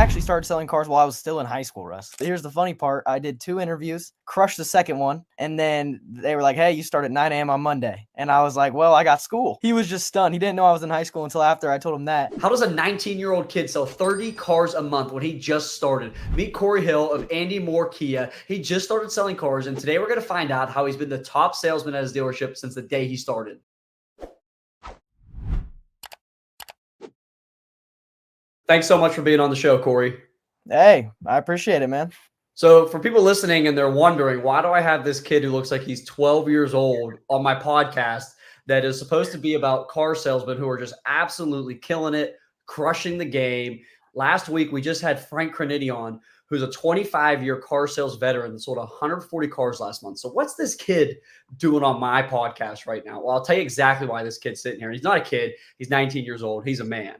actually started selling cars while I was still in high school, Russ. Here's the funny part. I did 2 interviews, crushed the second one, and then they were like, hey, you start at 9 a.m. on Monday. And I was like, well, I got school. He was just stunned. He didn't know I was in high school until after I told him that. How does a 19-year-old kid sell 30 cars a month when he just started? Meet Cory Hill of Mohr Kia. He just started selling cars, and today we're going to find out how he's been the top salesman at his dealership since the day he started. Thanks so much for being on the show, Cory. Hey, I appreciate it, man. So for people listening and they're wondering, why do I have this kid who looks like he's 12 years old on my podcast that is supposed to be about car salesmen who are just absolutely killing it, crushing the game? Last week, we just had Frank Creniti on, who's a 25-year car sales veteran that sold 140 cars last month. So what's this kid doing on my podcast right now? Well, I'll tell you exactly why this kid's sitting here. He's not a kid. He's 19 years old. He's a man.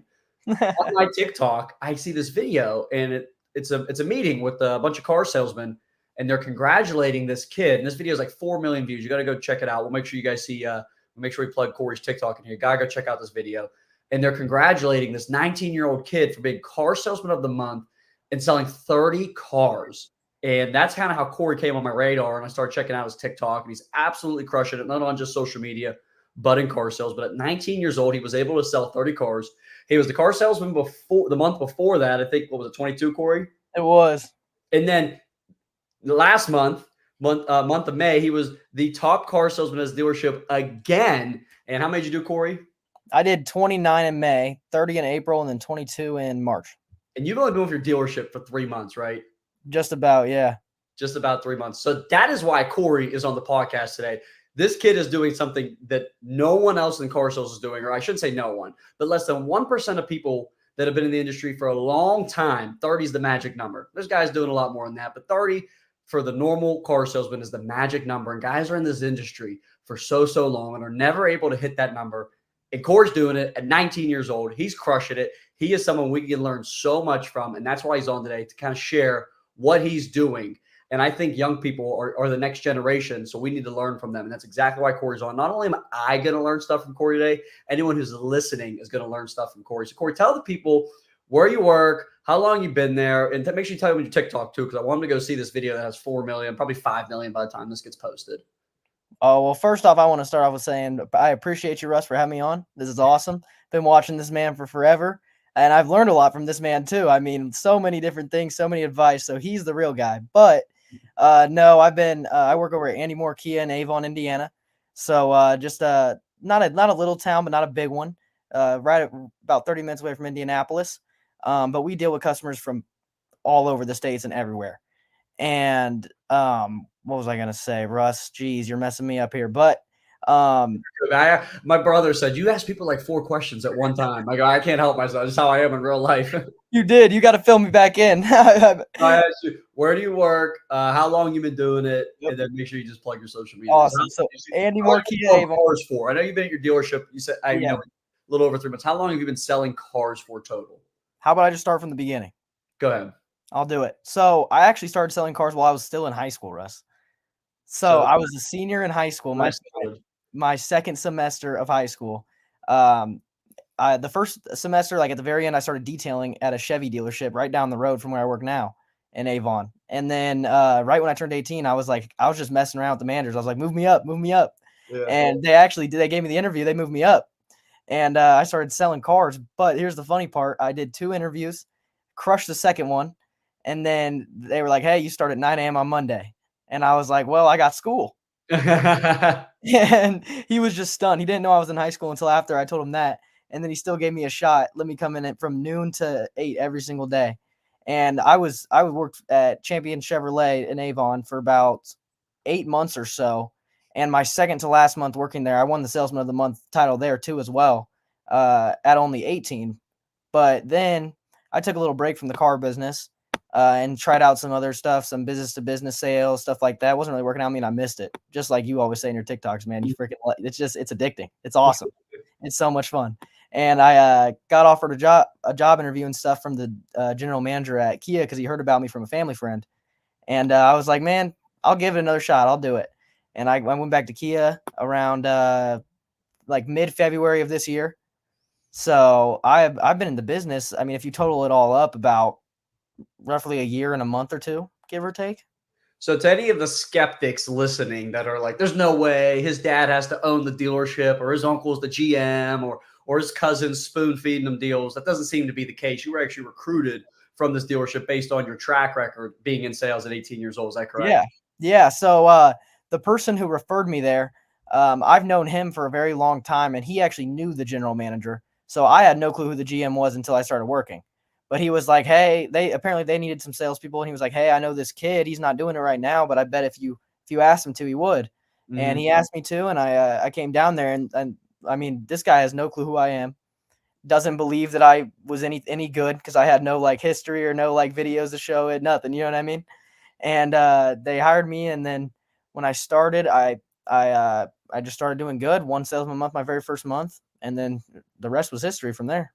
On my TikTok, I see this video, and it's a meeting with a bunch of car salesmen, and they're congratulating this kid. And this video is like 4 million views. You got to go check it out. We'll make sure you guys see. We'll make sure we plug Cory's TikTok in here. You gotta go check out this video. And they're congratulating this 19-year-old kid for being car salesman of the month and selling 30 cars. And that's kind of how Cory came on my radar. And I started checking out his TikTok, and he's absolutely crushing it, not on just social media, but in car sales. But at 19 years old, he was able to sell 30 cars. He was the car salesman before the month before that. I think, what was it, 22, Cory? It was. And then last month of May, he was the top car salesman at his dealership again. And how many did you do, Cory? I did 29 in May, 30 in April, and then 22 in March. And you've only been with your dealership for 3 months, right? Just about, yeah. Just about 3 months. So that is why Cory is on the podcast today. This kid is doing something that no one else in car sales is doing, or I shouldn't say no one, but less than 1% of people that have been in the industry for a long time. 30 is the magic number. There's guys doing a lot more than that, but 30 for the normal car salesman is the magic number. And guys are in this industry for so long and are never able to hit that number. And Cory's doing it at 19 years old. He's crushing it. He is someone we can learn so much from, and that's why he's on today, to kind of share what he's doing. And I think young people are the next generation, so we need to learn from them. And that's exactly why Cory's on. Not only am I going to learn stuff from Cory today, anyone who's listening is going to learn stuff from Cory. So, Cory, tell the people where you work, how long you've been there, and make sure you tell them your TikTok, too, because I want them to go see this video that has 4 million, probably 5 million by the time this gets posted. Oh, well, first off, I want to start off with saying I appreciate you, Russ, for having me on. This is awesome. Been watching this man for forever, and I've learned a lot from this man, too. I mean, so many different things, so many advice, so he's the real guy. But no, I work over at Mohr Kia in Avon, Indiana. So just not a little town, but not a big one. Right about 30 minutes away from Indianapolis. But we deal with customers from all over the states and everywhere. And what was I gonna say, Russ? Geez, you're messing me up here. But my brother said you ask people like 4 questions at one time. I go, I can't help myself. That's how I am in real life. You did. You got to fill me back in. I asked you, where do you work? How long you been doing it? And then make sure you just plug your social media. Awesome. So Mohr Kia cars for. I know you've been at your dealership. You said you know, a little over 3 months. How long have you been selling cars for total? How about I just start from the beginning? Go ahead. I'll do it. So I actually started selling cars while I was still in high school, Russ. So I was a senior in high school. My second semester of high school. The first semester, like at the very end, I started detailing at a Chevy dealership right down the road from where I work now in Avon. And then right when I turned 18, I was just messing around with the managers. I was like, move me up. Yeah. And they gave me the interview. They moved me up. And I started selling cars. But here's the funny part. I did 2 interviews, crushed the second one. And then they were like, hey, you start at 9 a.m. on Monday. And I was like, well, I got school. And he was just stunned. He didn't know I was in high school until after I told him that. And then he still gave me a shot. Let me come in from noon to 8 every single day. And I worked at Champion Chevrolet in Avon for about 8 months or so. And my second to last month working there, I won the Salesman of the Month title there too as well, at only 18. But then I took a little break from the car business and tried out some other stuff, some business-to-business sales, stuff like that. It wasn't really working out. I mean, I missed it. Just like you always say in your TikToks, man, it's addicting. It's awesome. It's so much fun. And I got offered a job interview and stuff from the general manager at Kia because he heard about me from a family friend. And I was like, man, I'll give it another shot. I'll do it. And I went back to Kia around like mid-February of this year. So I've been in the business. I mean, if you total it all up, about roughly a year and a month or two, give or take. So to any of the skeptics listening that are like, there's no way his dad has to own the dealership or his uncle's the GM or his cousin's spoon feeding him deals. That doesn't seem to be the case. You were actually recruited from this dealership based on your track record being in sales at 18 years old. Is that correct? Yeah. Yeah. So the person who referred me there, I've known him for a very long time, and he actually knew the general manager. So I had no clue who the GM was until I started working. But he was like, "Hey, they needed some salespeople," and he was like, "Hey, I know this kid. He's not doing it right now, but I bet if you asked him to, he would." And Mhm. he asked me to, and I came down there, and I mean, this guy has no clue who I am. Doesn't believe that I was any good because I had no like history or no like videos to show it, nothing. You know what I mean? And they hired me, and then when I started, I just started doing good. One salesman a month my very first month, and then the rest was history from there.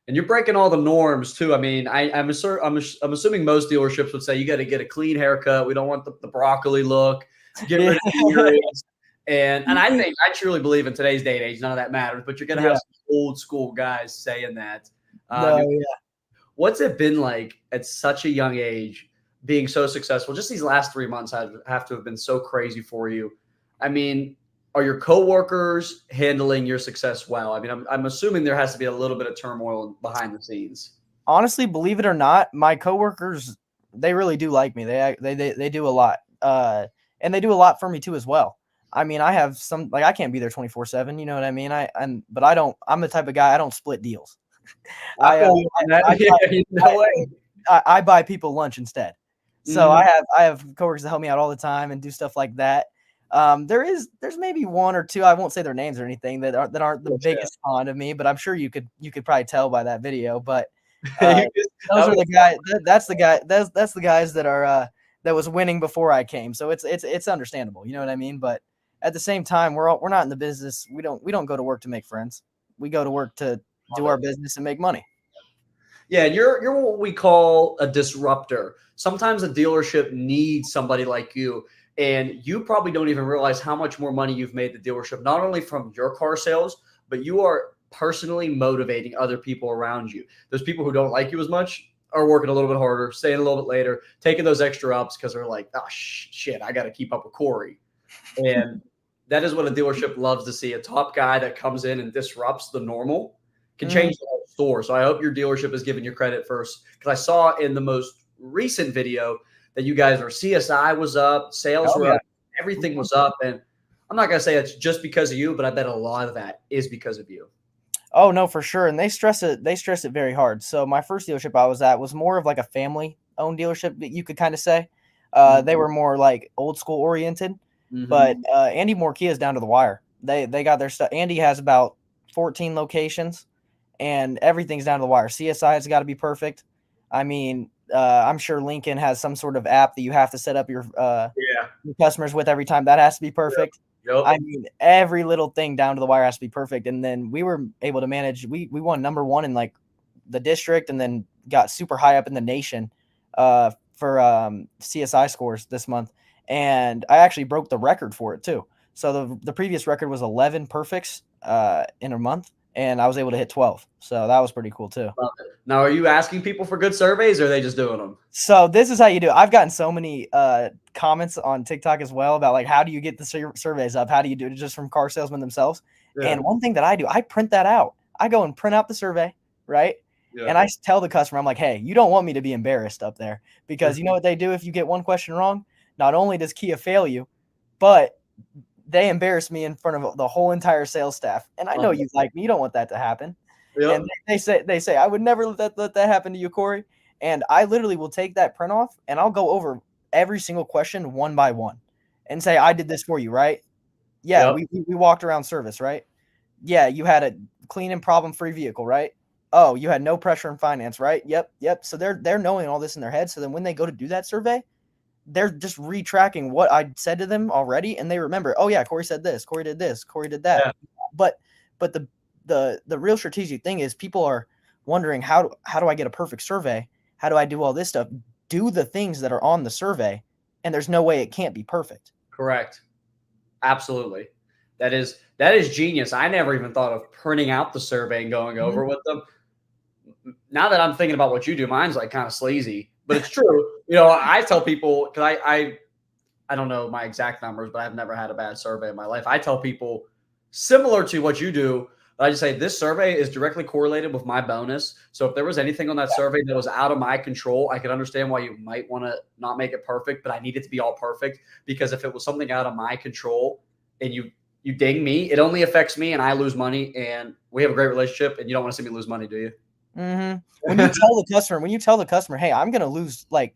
And you're breaking all the norms too. I mean, I'm assuming most dealerships would say you got to get a clean haircut. We don't want the broccoli look. Get rid Yeah. of the earrings. And I truly believe in today's day and age, none of that matters. But you're gonna have Yeah. some old school guys saying that. No, Um, yeah. what's it been like at such a young age, being so successful? Just these last 3 months have to have been so crazy for you. I mean, are your coworkers handling your success well? I mean, I'm assuming there has to be a little bit of turmoil behind the scenes. Honestly, believe it or not, my coworkers, they really do like me. They do a lot. And they do a lot for me too as well. I mean, I have some like I can't be there 24/7, you know what I mean? But I don't I'm the type of guy I don't split deals. I I feel you on that. I Yeah, no way. I buy people lunch instead. So Mhm. I have coworkers that help me out all the time and do stuff like that. There's maybe one or two, I won't say their names or anything, that aren't the Gotcha. biggest fond of me, but I'm sure you could probably tell by that video. But uh, You just those I are would the guy that's the guy that's the guys that are that was winning before I came. So it's understandable, you know what I mean? But at the same time, we're not in the business. We don't go to work to make friends. We go to work to do love our it. business and make money. Yeah, you're what we call a disruptor. Sometimes a dealership needs somebody like you, and you probably don't even realize how much more money you've made the dealership, not only from your car sales, but you are personally motivating other people around you. Those people who don't like you as much are working a little bit harder, staying a little bit later, taking those extra ups because they're like, oh shit, I got to keep up with Cory. And that is what a dealership loves to see. A top guy that comes in and disrupts the normal can Mhm. change the whole store. So I hope your dealership is giving you credit first. Because I saw in the most recent video that you guys were CSI was up, sales Oh were yeah. up, everything Mhm. was up. And I'm not going to say it's just because of you, but I bet a lot of that is because of you. Oh no, for sure. And they stress it very hard. So my first dealership I was at was more of like a family owned dealership that you could kind of say. They were more like old school oriented, but Mm-hmm. Andy Mohr is down to the wire. They got their stuff. Andy has about 14 locations, and everything's down to the wire. CSI has got to be perfect. I mean, I'm sure Lincoln has some sort of app that you have to set up Yeah. your customers with every time. That has to be Yep. perfect. Yep. I mean, every little thing down to the wire has to be perfect. And then we were able to manage. We won number one in like the district, and then got super high up in the nation for CSI scores this month. And I actually broke the record for it too. So the previous record was 11 perfects in a month, and I was able to hit 12. So that was pretty cool too. Love it. Now, are you asking people for good surveys or are they just doing them? So this is how you do it. I've gotten so many comments on TikTok as well about like how do you get the surveys up? How do you do it just from car salesmen themselves? Yeah. And one thing that I do, I print that out. I go and print out the survey, right? Yeah. And I tell the customer, I'm like, hey, you don't want me to be embarrassed up there because you know what they do if you get one question wrong? Not only does Kia fail you, but they embarrass me in front of the whole entire sales staff. And I know Love it. you like me. You don't want that to happen. Yep. And they say I would never let that happen to you, Cory. And I literally will take that print off and I'll go over every single question one by one and say, I did this for you, right? Yeah, Yep. we walked around service, right? Yeah, you had a clean and problem-free vehicle, right? Oh, you had no pressure in finance, right? Yep, yep. So they're knowing all this in their head. So then when they go to do that survey, they're just retracking what I said to them already, and they remember, oh yeah, Cory said this, Cory did this, Cory did that. Yeah. But but the real strategic thing is people are wondering how do I get a perfect survey? How do I do all this stuff? Do the things that are on the survey, and there's no way it can't be perfect. Correct. Absolutely. That is genius. I never even thought of printing out the survey and going Mhm. over with them. Now that I'm thinking about what you do, mine's like kind of sleazy. but it's true. You know, I tell people, because I don't know my exact numbers, but I've never had a bad survey in my life. I tell people similar to what you do. I just say this survey is directly correlated with my bonus. So if there was anything on that survey that was out of my control, I could understand why you might want to not make it perfect, but I need it to be all perfect, because if it was something out of my control and you ding me, it only affects me and I lose money, and we have a great relationship, and you don't want to see me lose money, do you? Mm-hmm. When you tell the customer, hey, I'm gonna lose, like,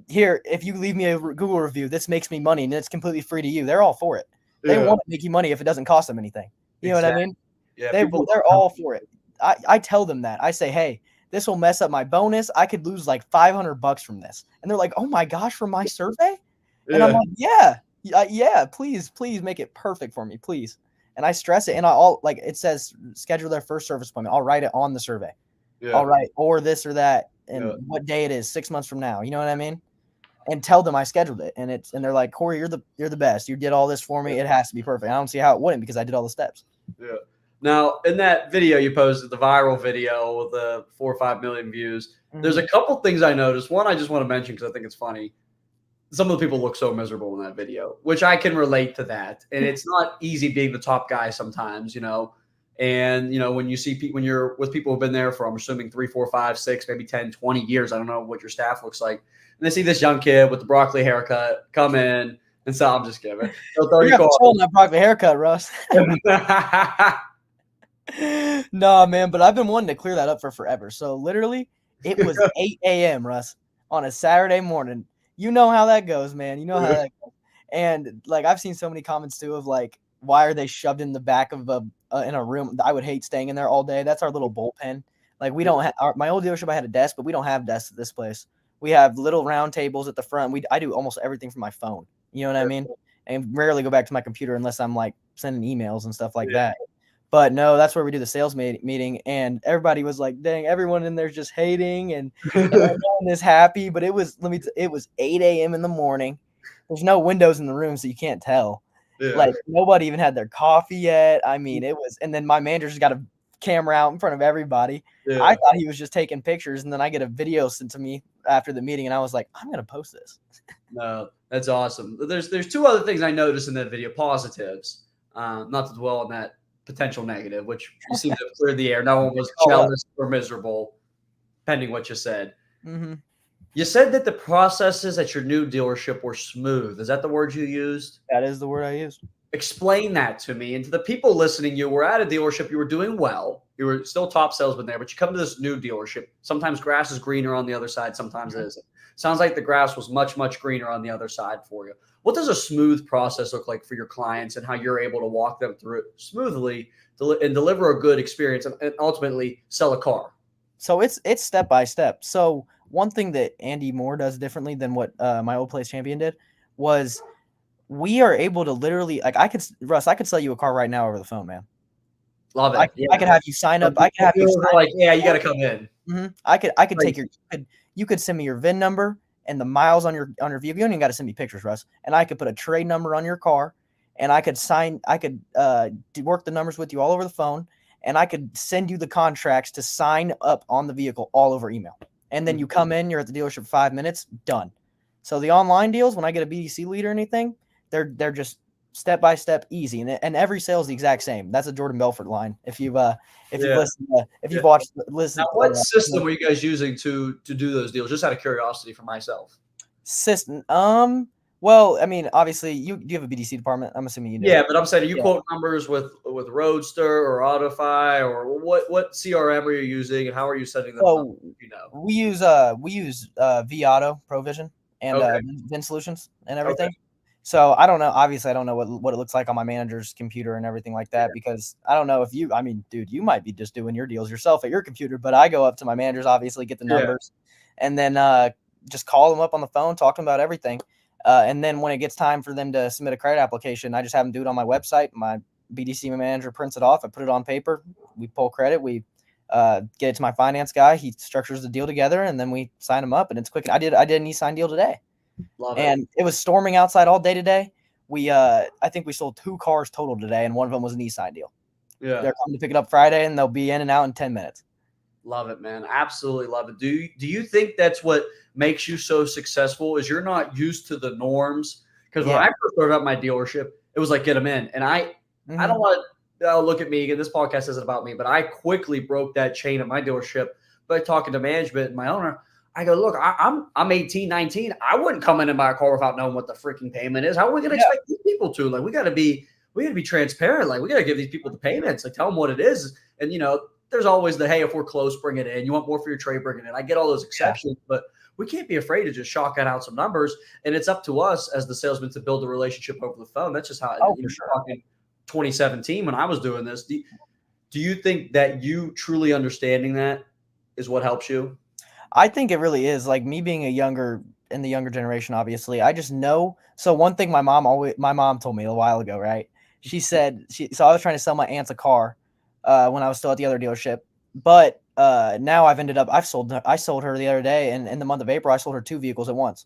here, if you leave me a Google review, this makes me money and it's completely free to you. They're all for it. They want to make you money if it doesn't cost them anything. You know what I mean? Yeah, They're all for it. I tell them that. I say, hey, this will mess up my bonus. I could lose like $500 from this. And they're like, oh my gosh, from my survey? And I'm like, yeah, please make it perfect for me, please. And I stress it, and like, it says schedule their first service appointment. I'll write it on the survey. All right, or this or that, and what day it is 6 months from now. You know what I mean? And tell them I scheduled it, and they're like, Cory, you're the best. You did all this for me. It has to be perfect. I don't see how it wouldn't, because I did all the steps. Yeah. Now, in that video you posted, the viral video with the 4 or 5 million views, there's a couple things I noticed. One, I just want to mention because I think it's funny. Some of the people look so miserable in that video, which I can relate to that. And it's not easy being the top guy sometimes, you know. And, you know, when you see when you're with people who've been there for, I'm assuming 3, 4, 5, 6, maybe 10, 20 years, I don't know what your staff looks like. And they see this young kid with the broccoli haircut come in and so I'm just kidding. You're holding that broccoli haircut, Russ. No, man, but I've been wanting to clear that up for forever. So literally, it was 8 a.m., Russ, on a Saturday morning. You know how that goes, man. You know how that goes. And like, I've seen so many comments too of like, why are they shoved in the back of in a room? I would hate staying in there all day. That's our little bullpen. Like, we don't have my old dealership. I had a desk, but we don't have desks at this place. We have little round tables at the front. I do almost everything from my phone. You know what I mean? And rarely go back to my computer unless I'm like sending emails and stuff like that. But no, that's where we do the sales meeting, and everybody was like, dang, everyone in there's just hating, and everyone is happy. But it was, it was 8 a.m. in the morning. There's no windows in the room, so you can't tell. Yeah. Like, nobody even had their coffee yet. I mean, it was, and then my manager just got a camera out in front of everybody. Yeah. I thought he was just taking pictures, and then I get a video sent to me after the meeting, and I was like, I'm gonna post this. No, that's awesome. There's 2 other things I noticed in that video, positives. Not to dwell on that potential negative, which you seem to have cleared the air. No one was jealous or miserable, pending what you said. Mm-hmm. You said that the processes at your new dealership were smooth. Is that the word you used? That is the word I used. Explain that to me. And to the people listening, you were at a dealership, you were doing well. You were still top salesman there, but you come to this new dealership. Sometimes grass is greener on the other side. Sometimes it isn't. Sounds like the grass was much, much greener on the other side for you. What does a smooth process look like for your clients, and how you're able to walk them through it smoothly and deliver a good experience and ultimately sell a car? So it's step by step. So one thing that Andy Mohr does differently than what my old place champion did was we are able to literally, like, Russ, I could sell you a car right now over the phone, man. Love it. I could have you sign up. I could have you sign like, yeah, you got to come in. Mm-hmm. I could take you could send me your VIN number and the miles on your vehicle. You don't even got to send me pictures, Russ. And I could put a trade number on your car, and I could work the numbers with you all over the phone, and I could send you the contracts to sign up on the vehicle all over email. And then you come in, you're at the dealership 5 minutes, done. So the online deals, when I get a BDC lead or anything, they're just step by step, easy, and every sale is the exact same. That's a Jordan Belfort line. If you've listened, if you've watched, listen. Now, what system were you guys using to do those deals? Just out of curiosity for myself. System. Well, I mean, obviously, do you have a BDC department? I'm assuming you do. Yeah, but I'm saying, you quote numbers with Roadster or AutoFi, or what CRM are you using, and how are you setting them up? You know, we use vAuto, Provision, and VIN Solutions and everything. Okay. So I don't know. Obviously, I don't know what it looks like on my manager's computer and everything like that, because I don't know if I mean, dude, you might be just doing your deals yourself at your computer, but I go up to my managers, obviously, get the numbers, and then just call them up on the phone, talk to them about everything. And then when it gets time for them to submit a credit application, I just have them do it on my website. My BDC manager prints it off. I put it on paper. We pull credit. We get it to my finance guy. He structures the deal together, and then we sign them up, and it's quick. I did an e-sign deal today. Love and it was storming outside all day today. I think we sold 2 cars total today, and one of them was an e-sign deal. Yeah, they're coming to pick it up Friday, and they'll be in and out in 10 minutes. Love it, man. Absolutely love it. Do you think that's what makes you so successful is you're not used to the norms. Because when Yeah. I first started up my dealership, it was like get them in, and I don't Mhm. want to look at me again. This podcast isn't about me, but I quickly broke that chain at my dealership by talking to management and my owner. I go, look, I'm 18, 19. I wouldn't come in and buy a car without knowing what the freaking payment is. How are we going to Yeah. expect these people to? Like, we got to be transparent. Like, we got to give these people the payments. Like, tell them what it is. And there's always the hey, if we're close, bring it in. You want more for your trade, bring it in. I get all those Yeah. exceptions, but we can't be afraid to just shock out some numbers. And it's up to us as the salesman to build a relationship over the phone. That's just how Oh, for you're sure. talking 2017 when I was doing this. Do you think that you truly understanding that is what helps you? I think it really is. Like me being in the younger generation, obviously, I just know. So one thing my mom told me a while ago, right? She said so I was trying to sell my aunt's a car when I was still at the other dealership, but now I sold her the other day, and in the month of April I sold her 2 vehicles at once.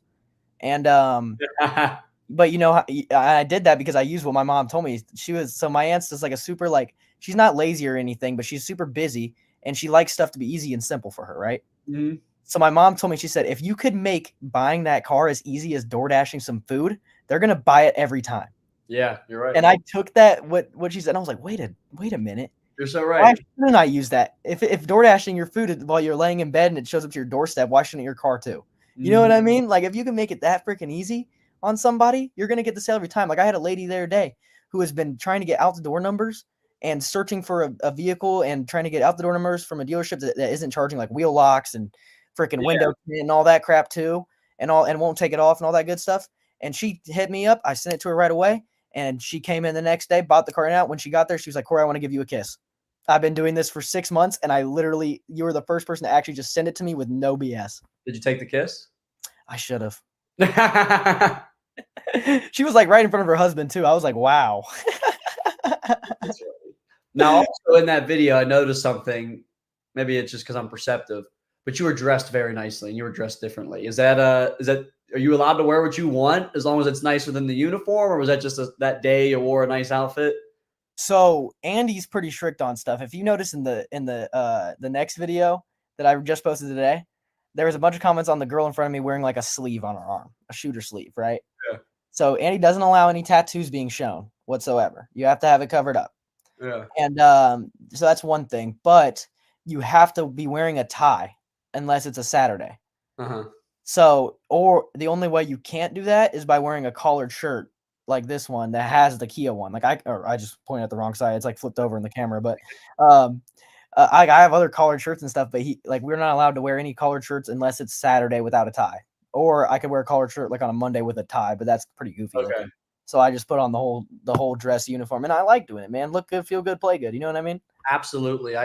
And but I did that because I used what my mom told me. So my aunt's just like a super, like, she's not lazy or anything, but she's super busy and she likes stuff to be easy and simple for her, right? Mhm. So my mom told me, she said, if you could make buying that car as easy as door dashing some food, they're gonna buy it every time. Yeah, you're right. And I took that what she said, and I was like, wait a minute. You're so Why right. shouldn't I use that? If door dashing your food while you're laying in bed and it shows up to your doorstep, why shouldn't your car too? You know Mhm. what I mean? Like if you can make it that freaking easy on somebody, you're gonna get the sale every time. Like I had a lady the other day who has been trying to get out the door numbers and searching for a vehicle and trying to get out the door numbers from a dealership that isn't charging like wheel locks and freaking Yeah. window tint and all that crap too, and won't take it off and all that good stuff. And she hit me up. I sent it to her right away, and she came in the next day, bought the car out. When she got there, she was like, "Cory, I want to give you a kiss. I've been doing this for 6 months, and you were the first person to actually just send it to me with no BS." Did you take the kiss? I should have. That's She was like right in front of her husband too. I was like, wow. right. Now, also in that video, I noticed something. Maybe it's just because I'm perceptive, but you were dressed very nicely and you were dressed differently. Are you allowed to wear what you want as long as it's nicer than the uniform, or was that just that day you wore a nice outfit? So Andy's pretty strict on stuff. If you notice in the next video that I just posted today, there was a bunch of comments on the girl in front of me wearing like a sleeve on her arm, a shooter sleeve, right? Yeah. So Andy doesn't allow any tattoos being shown whatsoever. You have to have it covered up. Yeah. And so that's one thing, but you have to be wearing a tie unless it's a Saturday. Uh-huh. So, or the only way you can't do that is by wearing a collared shirt like this one that has the Kia one. Like I just pointed at the wrong side. It's like flipped over in the camera, but um, I have other collared shirts and stuff, but we're not allowed to wear any collared shirts unless it's Saturday without a tie. Or I could wear a collared shirt like on a Monday with a tie, but that's pretty goofy Okay. looking. So I just put on the whole dress uniform, and I like doing it, man. Look good, feel good, play good. You know what I mean? Absolutely.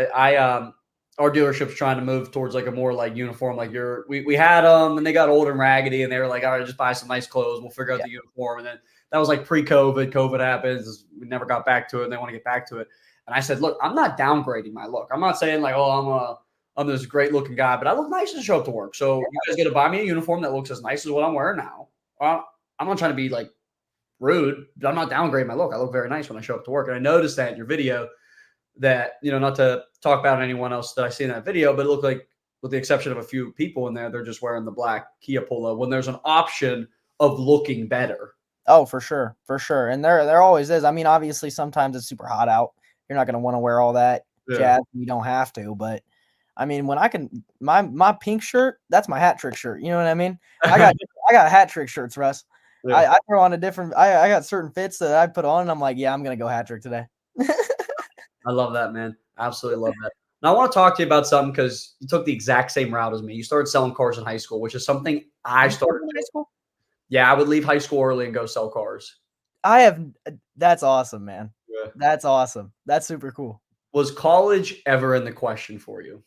Our dealership's trying to move towards like a more like uniform. Like we had them and they got old and raggedy and they were like, all right, just buy some nice clothes. We'll figure out Yeah. the uniform. And then that was like pre-COVID. COVID happens. We never got back to it. And they want to get back to it. And I said, look, I'm not downgrading my look. I'm not saying like, oh, I'm this great looking guy, but I look nice to show up to work. So you guys get to buy me a uniform that looks as nice as what I'm wearing now. I'm not trying to be like rude, but I'm not downgrading my look. I look very nice when I show up to work. And I noticed that in your video that, not to talk about anyone else that I see in that video, but it looked like, with the exception of a few people in there, they're just wearing the black Kia Polo when there's an option of looking better. Oh, for sure, for sure. And there always is. I mean, obviously, sometimes it's super hot out. You're not gonna want to wear all that Yeah. jazz. You don't have to, but I mean, when I can, my pink shirt, that's my hat trick shirt. You know what I mean? I got I got hat trick shirts, Russ. Yeah. I throw on a different. I got certain fits that I put on, and I'm like, yeah, I'm gonna go hat trick today. I love that, man. Absolutely love that. Now, I want to talk to you about something because you took the exact same route as me. You started selling cars in high school, which is something I started in high doing. school. Yeah, I would leave high school early and go sell cars. I have. That's awesome, man. Yeah. That's awesome. That's super cool. Was college ever in the question for you?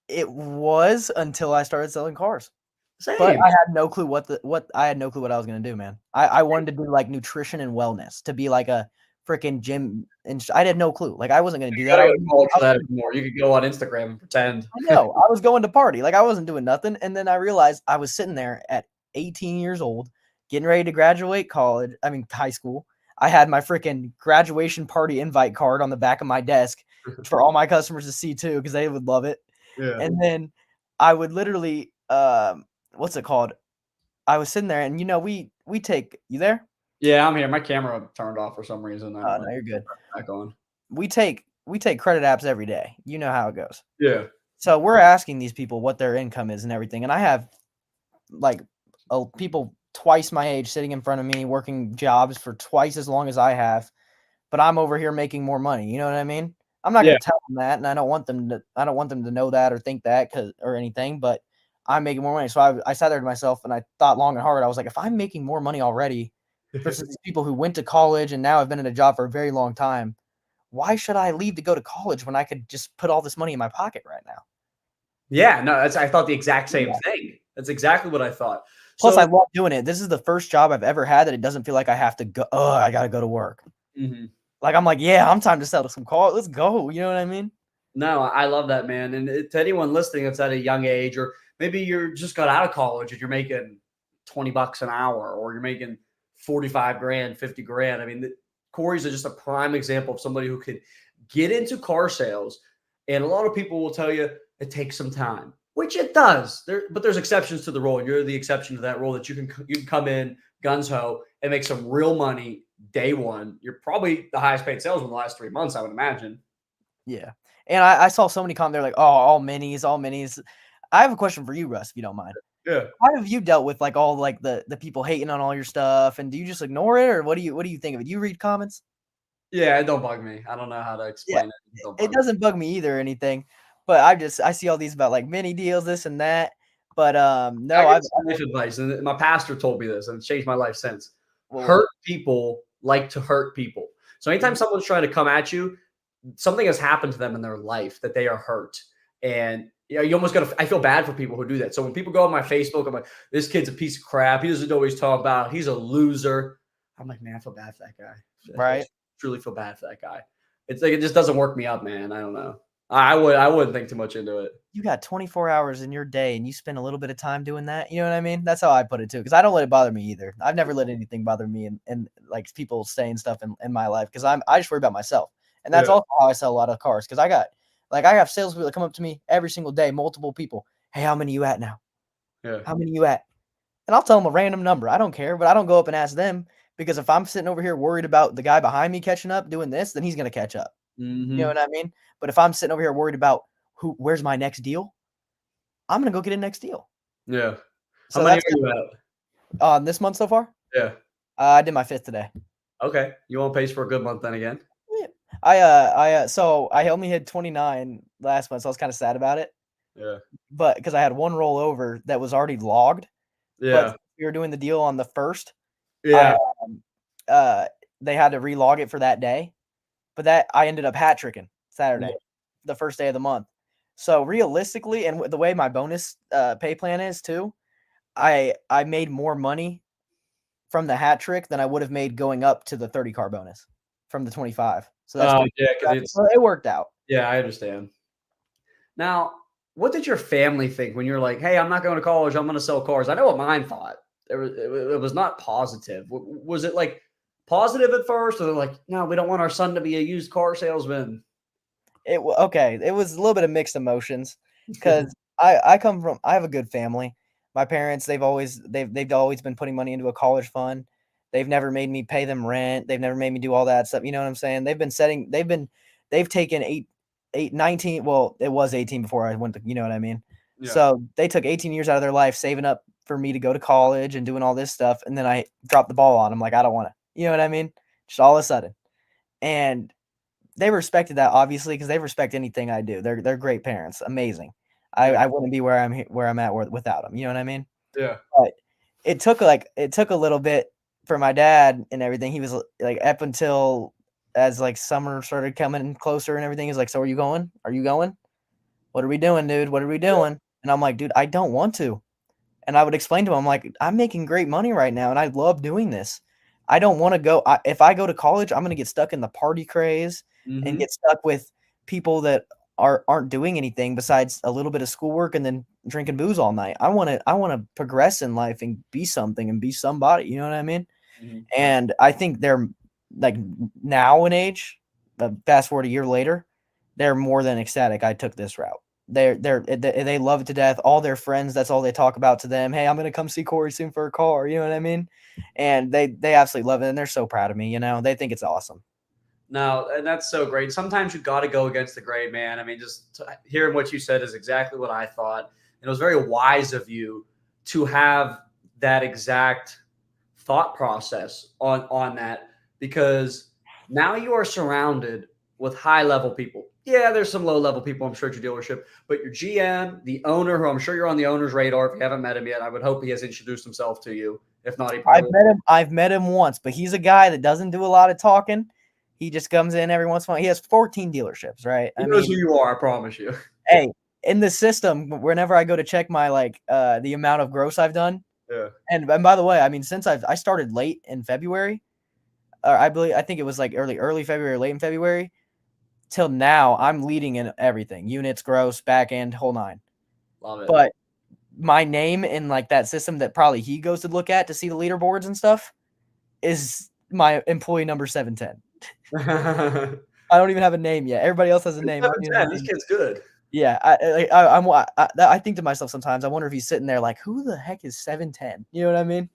It was until I started selling cars. Same. But I had no clue what I had no clue what I was gonna do, man. I wanted to do like nutrition and wellness, to be like a freaking gym, and I had no clue. Like I wasn't gonna do You that. gotta go to college for that anymore. You could go on Instagram and pretend. I know. I was going to party. Like I wasn't doing nothing. And then I realized I was sitting there at 18 years old, getting ready to graduate high school. I had my freaking graduation party invite card on the back of my desk for all my customers to see too, because they would love it. Yeah. And then I would literally what's it called? I was sitting there, and we take you there. Yeah, I'm here. My camera turned off for some reason. I don't know. No, you're good. Back on. We take credit apps every day. You know how it goes. Yeah. So we're asking these people what their income is and everything, and I have like people twice my age sitting in front of me working jobs for twice as long as I have, but I'm over here making more money. You know what I mean? I'm not Yeah. going to tell them that, and I don't want them to know that or think that or anything. But I'm making more money, so I sat there to myself and I thought long and hard. I was like, if I'm making more money already versus these people who went to college and now have been in a job for a very long time, why should I leave to go to college when I could just put all this money in my pocket right now? Yeah. No, I thought the exact same Yeah. thing. That's exactly what I thought. Plus, I So, love doing it. This is the first job I've ever had that it doesn't feel like I have to go. Oh, I got to go to work. mhm. Like I'm like, yeah, I'm time to settle some call. Let's go. You know what I mean? No, I love that, man. And to anyone listening that's at a young age, or maybe you're just got out of college and you're making $20 an hour, or you're making 45 grand, 50 grand. I mean, Cory's just a prime example of somebody who could get into car sales. And a lot of people will tell you it takes some time, which it does. But there's exceptions to the rule. And you're the exception to that rule that you can come in guns ho and make some real money day one. You're probably the highest paid salesman in the last 3 months, I would imagine. Yeah. And I saw so many comments. They're like, oh, all minis, all minis. I have a question for you, Russ, if you don't mind. Yeah. How have you dealt with like all like the people hating on all your stuff? And do you just ignore it, or what do you think of it? Do you read comments? Yeah, it don't bug me. I don't know how to Yeah. explain it. It don't It bug doesn't bug me either or anything. But I see all these about like mini deals, this and that. But I no, give I've some life advice, and my pastor told me this, and it's changed my life since. well, Hurt people like to hurt people. So anytime mhm, someone's trying to come at you, something has happened to them in their life that they are hurt. And you almost got to, I feel bad for people who do that. So when people go on my Facebook, I'm like, this kid's a piece of crap. He doesn't know what he's talking about. He's a loser. I'm like, man, I feel bad for that guy. I right. truly feel bad for that guy. It's like, it just doesn't work me up, man. I don't know. I wouldn't think too much into it. You got 24 hours in your day and you spend a little bit of time doing that. You know what I mean? That's how I put it too. Cause I don't let it bother me either. I've never let anything bother me and like people saying stuff in my life. Cause I just worry about myself. And that's Yeah. also how I sell a lot of cars. Cause I have salespeople that come up to me every single day, multiple people. Hey, how many you at now? Yeah. How many you at? And I'll tell them a random number. I don't care, but I don't go up and ask them because if I'm sitting over here worried about the guy behind me catching up doing this, then he's going to catch up. You know Hmm. what I mean? But if I'm sitting over here worried about where's my next deal, I'm gonna go get a next deal. Yeah. How So many that's are you at? this month so far. Yeah. I did my fifth today. Okay. You on pace for a good month then again? Yeah. So I only hit 29 last month, so I was kind of sad about it. Yeah. But because I had one rollover that was already logged, but Yeah. we were doing the deal on the first, I Yeah. uh they had to relog it for that day. But that I ended up hat tricking Yeah. Saturday, the first day of the month. So realistically, and the way my bonus pay plan is too, I made more money from the hat trick than I would have made going up to the 30 car bonus from the 25. So that's pretty Yeah, because it's well, it worked out. yeah, I understand. Now, what did your family think when you're like, "Hey, I'm not going to college. I'm going to sell cars." I know what mine thought. It was not positive. Was it like positive at first, or they're like, "No, we don't want our son to be a used car salesman"? Okay, it was a little bit of mixed emotions because I have a good family. My parents, they've always been putting money into a college fund. They've never made me pay them rent. They've never made me do all that stuff. You know what I'm saying? They've taken 19. Well, it was 18 before I went to, you know what I mean? Yeah. So they took 18 years out of their life saving up for me to go to college and doing all this stuff. And then I dropped the ball on them. Like, I don't want to, you know what I mean? Just all of a sudden. And they respected that obviously because they respect anything I do. They're great parents, amazing. Yeah. I wouldn't be where I'm at without them. You know what I mean? Yeah. But it took a little bit for my dad and everything. He was like up until as like summer started coming closer and everything. He's like, "So are you going? Are you going? What are we doing, dude? What are we Yeah. doing?" And I'm like, "Dude, I don't want to." And I would explain to him, I'm like, "I'm making great money right now, and I love doing this. I don't want to go. If I go to college, I'm going to get stuck in the party craze and Mhm. get stuck with people that aren't doing anything besides a little bit of schoolwork and then drinking booze all night. I want to progress in life and be something and be somebody. You know what I mean? Mhm. And I think they're like now in age. Fast forward a year later, they're more than ecstatic I took this route. they love it to death. All their friends, that's all they talk about to them. Hey, I'm gonna come see Cory soon for a car. You know what I mean? And they absolutely love it, and they're so proud of me. You know, they think it's awesome. No, and that's so great. Sometimes you got to go against the grain, man. I mean, hearing what you said is exactly what I thought. And it was very wise of you to have that exact thought process on that, because now you are surrounded with high level people. Yeah, there's some low level people, I'm sure, at your dealership, but your GM, the owner, who I'm sure you're on the owner's radar. If you haven't met him yet, I would hope he has introduced himself to you. If not, he probably I've met him once, but he's a guy that doesn't do a lot of talking. He just comes in every once in a while. He has 14 dealerships, right? he I knows who mean, you are. I promise you. hey, in the system, whenever I go to check my the amount of gross I've done, Yeah. and by the way, I mean since I started late in February, or I think it was like early February, late in February, till now, I'm leading in everything: units, gross, back end, whole nine. Love it. But my name in like that system that probably he goes to look at to see the leaderboards and stuff is my employee number 710. I don't even have a name yet. Everybody else has a name. You know what I 710. This mean? kid's good. Yeah, I think to myself sometimes. I wonder if he's sitting there like, who the heck is 710? You know what I mean?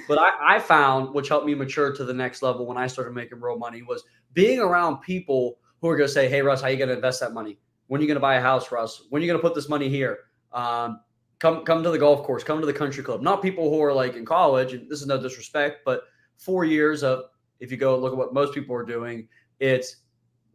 But I found, which helped me mature to the next level when I started making real money, was being around people who are going to say, "Hey, Russ, how you going to invest that money? When are you going to buy a house, Russ? When are you going to put this money here? Come to the golf course. Come to the country club." Not people who are like in college, and this is no disrespect, but 4 years of, if you go look at what most people are doing, it's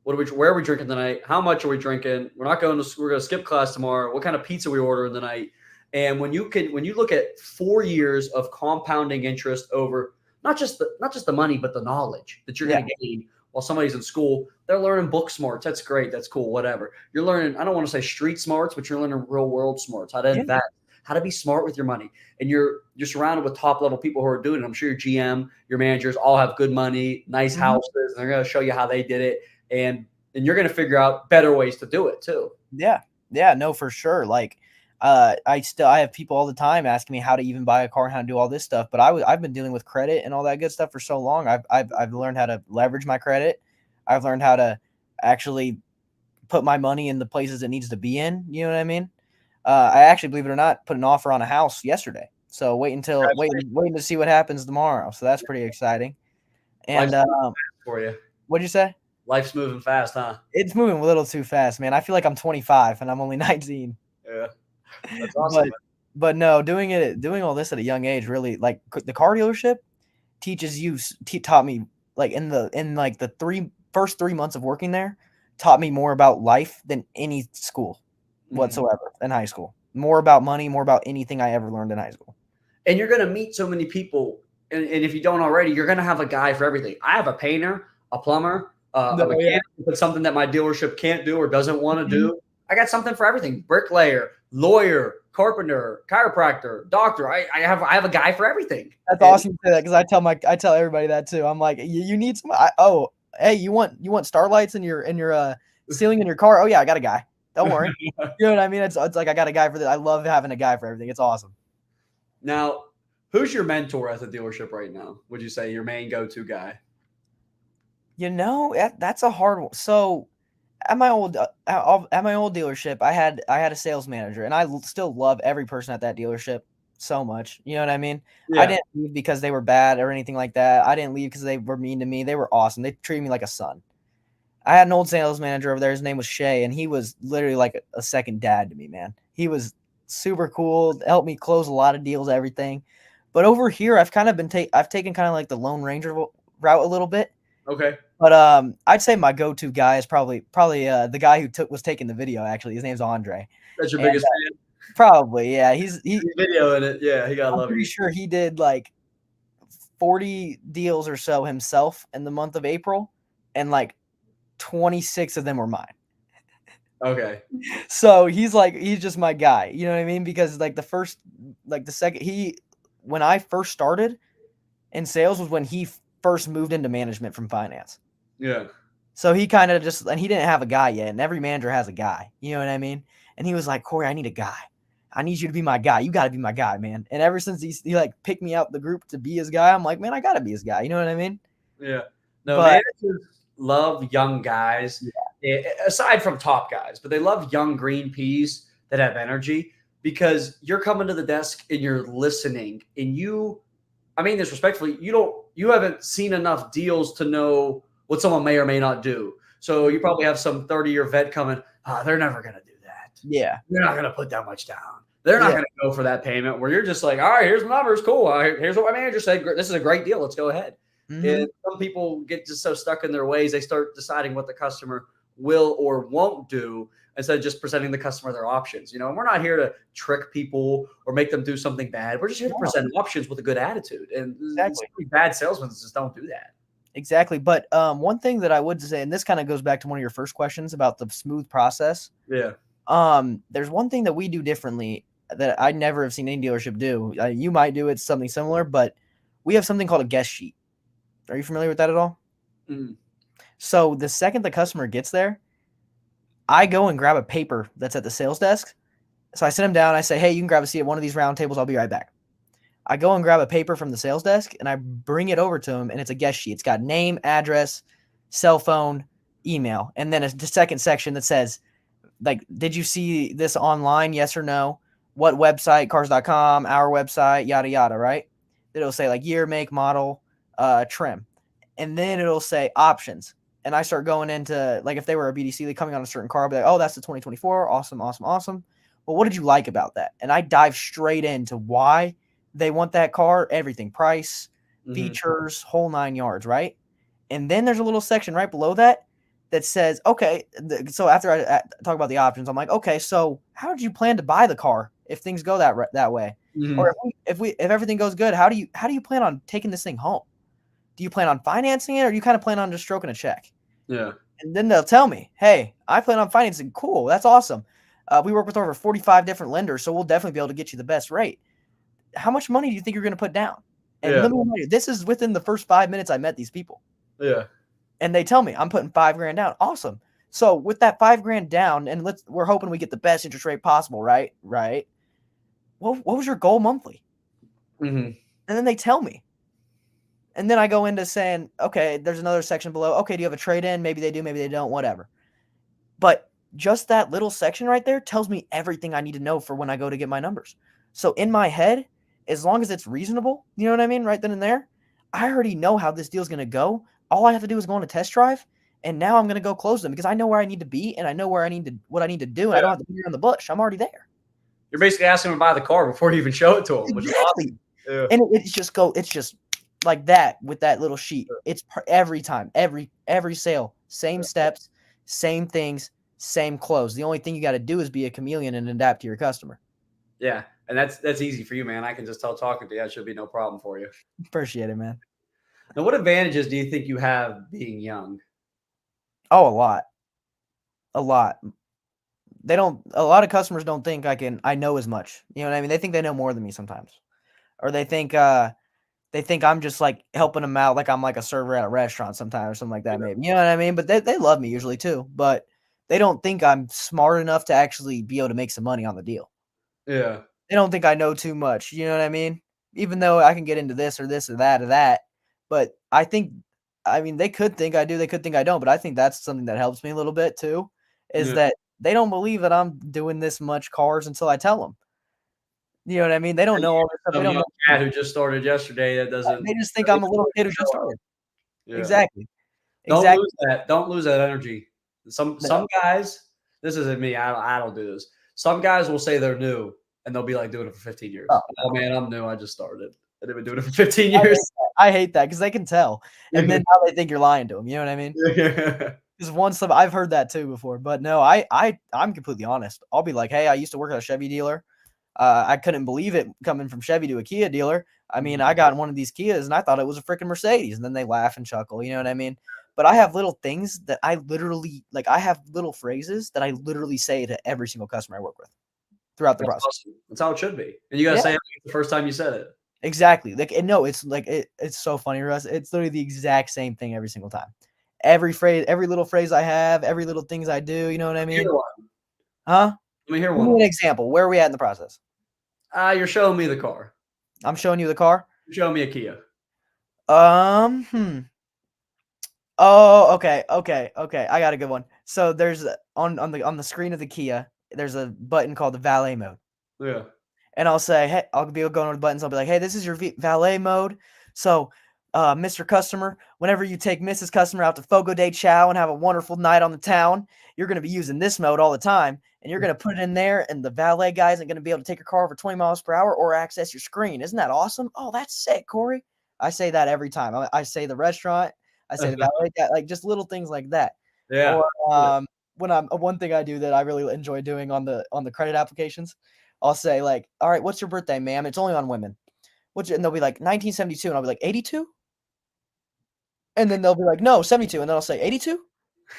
where are we drinking tonight? How much are we drinking? We're going to skip class tomorrow. What kind of pizza we ordering tonight? And when you look at 4 years of compounding interest over not just the money, but the knowledge that you're going to gain while somebody's in school, they're learning book smarts. That's great. That's cool. Whatever. You're learning, I don't want to say street smarts, but you're learning real world smarts, how to invest, how to be smart with your money. And you're surrounded with top level people who are doing it. I'm sure your GM, your managers all have good money, nice houses, and they're going to show you how they did it. And you're going to figure out better ways to do it too. Yeah. Yeah, no, for sure. Like, I have people all the time asking me how to even buy a car and how to do all this stuff. But I've been dealing with credit and all that good stuff for so long. I've learned how to leverage my credit. I've learned how to actually put my money in the places it needs to be in. You know what I mean? I actually, believe it or not, put an offer on a house yesterday. So waiting to see what happens tomorrow. So that's pretty exciting. And for you. What'd you say? Life's moving fast, huh? It's moving a little too fast, man. I feel like I'm 25 and I'm only 19. Yeah, that's awesome. But no, doing all this at a young age, really, like the car dealership teaches you, taught me, like in the first 3 months of working there, taught me more about life than any school whatsoever in high school. More about money, more about anything I ever learned in high school. And you're going to meet so many people. And if you don't already, you're going to have a guy for everything. I have a painter, a plumber, a mechanic, but something that my dealership can't do or doesn't want to do. I got something for everything: bricklayer, lawyer, carpenter, chiropractor, doctor. I have a guy for everything. That's awesome to say that, because I tell everybody that too. I'm like, you need some. Hey, you want starlights in your ceiling in your car? Oh yeah, I got a guy. Don't worry. You know what I mean? It's like I got a guy for that. I love having a guy for everything. It's awesome. Now, who's your mentor at the dealership right now? Would you say your main go-to guy? You know, that's a hard one. So at my old dealership, I had a sales manager, and I still love every person at that dealership so much. You know what I mean? Yeah. I didn't leave because they were bad or anything like that. I didn't leave because they were mean to me. They were awesome. They treated me like a son. I had an old sales manager over there. His name was Shay, and he was literally like a second dad to me, man. He was super cool, helped me close a lot of deals, everything. But over here, I've kind of I've taken kind of like the Lone Ranger route a little bit. Okay. But I'd say my go-to guy is probably the guy who was taking the video. Actually, his name's Andre. That's your biggest fan? Probably, yeah. He's videoing it. Yeah, he got love. I'm pretty sure he did like 40 deals or so himself in the month of April, and like 26 of them were mine. Okay. So he's just my guy. You know what I mean? Because like when I first started in sales was when he first moved into management from finance. Yeah. So he kind of and he didn't have a guy yet, and every manager has a guy. You know what I mean? And he was like, Cory, I need a guy. I need you to be my guy. You got to be my guy, man. And ever since he like picked me out the group to be his guy, I'm like, man, I got to be his guy. You know what I mean? Yeah. No, managers love young guys. Yeah. aside from top guys, but they love young green peas that have energy because you're coming to the desk and you're listening and I mean this respectfully, you haven't seen enough deals to know what someone may or may not do. So you probably have some 30-year vet coming, they're never going to do that. Yeah. They're not going to put that much down. They're not Yeah. going to go for that payment where you're just like, all right, here's the numbers. Cool. Here's what my manager said. This is a great deal. Let's go ahead. Mhm. And some people get just so stuck in their ways, they start deciding what the customer will or won't do instead of just presenting the customer their options. And we're not here to trick people or make them do something bad. We're just here to No. present options with a good attitude. And Exactly. bad salesmen just don't do that. Exactly. But one thing that I would say, and this kind of goes back to one of your first questions about the smooth process. Yeah. There's one thing that we do differently that I never have seen any dealership do. You might do it something similar, but we have something called a guest sheet. Are you familiar with that at all? Mm. So the second the customer gets there, I go and grab a paper that's at the sales desk. So I sit him down. I say, hey, you can grab a seat at one of these round tables. I'll be right back. I go and grab a paper from the sales desk and I bring it over to him, and it's a guest sheet. It's got name, address, cell phone, email, and then the second section that says, like, did you see this online? Yes or no? What website? Cars.com, our website, yada, yada, right? It'll say like year, make, model, trim. And then it'll say options. And I start going into, like, if they were a BDC, they coming on a certain car, I'll be like, oh, that's the 2024. Awesome, awesome, awesome. Well, what did you like about that? And I dive straight into why they want that car, everything, price, features, whole 9 yards, right? And then there's a little section right below that says, okay, so after I talk about the options, I'm like, okay, so how did you plan to buy the car if things go that way? Mm-hmm. Or if everything goes good, how do you plan on taking this thing home? Do you plan on financing it, or do you kind of plan on just stroking a check? Yeah. And then they'll tell me, hey, I plan on financing. Cool, that's awesome. We work with over 45 different lenders, so we'll definitely be able to get you the best rate. How much money do you think you're going to put down? And let me tell you, this is within the first 5 minutes I met these people. Yeah. And they tell me I'm putting $5,000 down. Awesome. So with that $5,000 down, and we're hoping we get the best interest rate possible, right? Right. What was your goal monthly? Mm-hmm. And then they tell me. And then I go into saying, okay, there's another section below. Okay, do you have a trade-in? Maybe they do, maybe they don't, whatever. But just that little section right there tells me everything I need to know for when I go to get my numbers. So in my head, as long as it's reasonable, you know what I mean, right then and there, I already know how this deal's going to go. All I have to do is go on a test drive, and now I'm going to go close them because I know where I need to be and I know what I need to do, and I don't have to be around the bush. I'm already there. You're basically asking them to buy the car before you even show it to them, which is awesome. Yeah. And it's just like that with that little sheet. It's every time, every sale, same steps, same things, same close. The only thing you got to do is be a chameleon and adapt to your customer. Yeah, and that's easy for you, man. I can just tell talking to you, that should be no problem for you. Appreciate it, man. Now, what advantages do you think you have being young? Oh, a lot. A lot. A lot of customers don't think I know as much. You know what I mean? They think they know more than me sometimes. Or they think I'm just like helping them out, like I'm like a server at a restaurant sometimes or something like that, maybe. You know what I mean? But they love me usually too. But they don't think I'm smart enough to actually be able to make some money on the deal. Yeah. They don't think I know too much. You know what I mean? Even though I can get into this or that. But they could think I do, they could think I don't. But I think that's something that helps me a little bit too, is that they don't believe that I'm doing this much cars until I tell them. You know what I mean? They don't know all this stuff. They don't know cat who just started yesterday that doesn't. They just think I'm a little kid who just started. Yeah. Exactly. Don't lose that. Don't lose that energy. Some guys, this isn't me. I don't do this. Some guys will say they're new and they'll be like doing it for 15 years. Oh man, I'm new. I just started. And they've been doing it for 15 years. I hate that because they can tell. And then now they think you're lying to them. You know what I mean? Because once I've heard that too before. But no, I'm completely honest. I'll be like, hey, I used to work at a Chevy dealer. I couldn't believe it coming from Chevy to a Kia dealer. I mean, I got in one of these Kias and I thought it was a freaking Mercedes. And then they laugh and chuckle. You know what I mean? But I have little things that I literally, like, I have little phrases that I literally say to every single customer I work with throughout the process. Awesome. That's how it should be. And you got to say it the first time you said it. Exactly. Like, and no, it's like, it's so funny, Russ. It's literally the exact same thing every single time. Every phrase, every little phrase I have, every little things I do. You know what I mean? Huh? Let me hear one. Give me an example. Where are we at in the process? You're showing me the car. I'm showing you the car? You're showing me a Kia. Oh, okay. I got a good one. So there's on the screen of the Kia, there's a button called the valet mode. Yeah. And I'll say, hey, I'll be going over the buttons. I'll be like, hey, this is your valet mode. So, Mr. Customer, whenever you take Mrs. Customer out to Fogo de Chao and have a wonderful night on the town, you're going to be using this mode all the time. And you're going to put it in there, and the valet guy isn't going to be able to take your car over 20 miles per hour or access your screen. Isn't that awesome? Oh, that's sick, Cory. I say that every time. I say the restaurant. I say the valet guy, like just little things like that. Yeah. Or when I'm one thing I do that I really enjoy doing on the credit applications, I'll say like, all right, what's your birthday, ma'am? It's only on women. And they'll be like 1972, and I'll be like 82, and then they'll be like, no, 72, and then I'll say 82.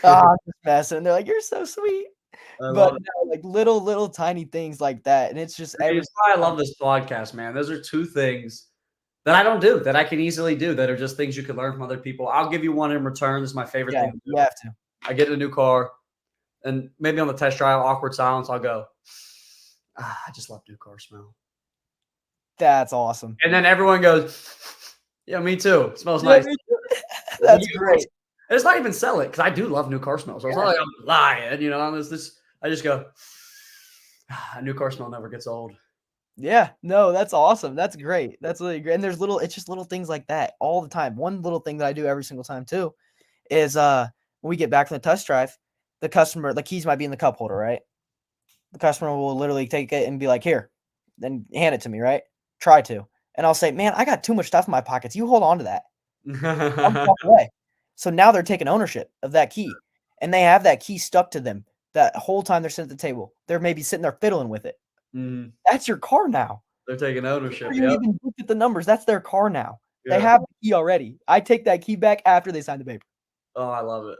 Ah, I'm just messing. And they're like, you're so sweet. I But love it. no, like little tiny things like that, and it's just every. It's why I love this podcast, man. Those are two things that I don't do that I can easily do that are just things you can learn from other people. I'll give you one in return. This is my favorite Yeah, thing to do. you have to. I get in a new car, and maybe on the test drive, awkward silence, I'll go, I just love new car smell. That's awesome. And then everyone goes, yeah, me too. It smells Yeah, nice. that's great. And it's not even sell it because I do love new car smells. So it's not like I'm lying, you know. I just go, a new car smell never gets old. Yeah, no, that's awesome. That's great. That's really great. And it's just little things like that all the time. One little thing that I do every single time too is when we get back from the test drive, the keys might be in the cup holder, right? The customer will literally take it and be like, here, then hand it to me, right? Try to. And I'll say, man, I got too much stuff in my pockets. You hold on to that. I'll walk away. So now they're taking ownership of that key, and they have that key stuck to them that whole time they're sitting at the table. They're maybe sitting there fiddling with it. Mhm. That's your car now. They're taking ownership. Before you Yep. even looked at the numbers, that's their car now. They Yeah. have the key already. I take that key back after they sign the paper. Oh, I love it.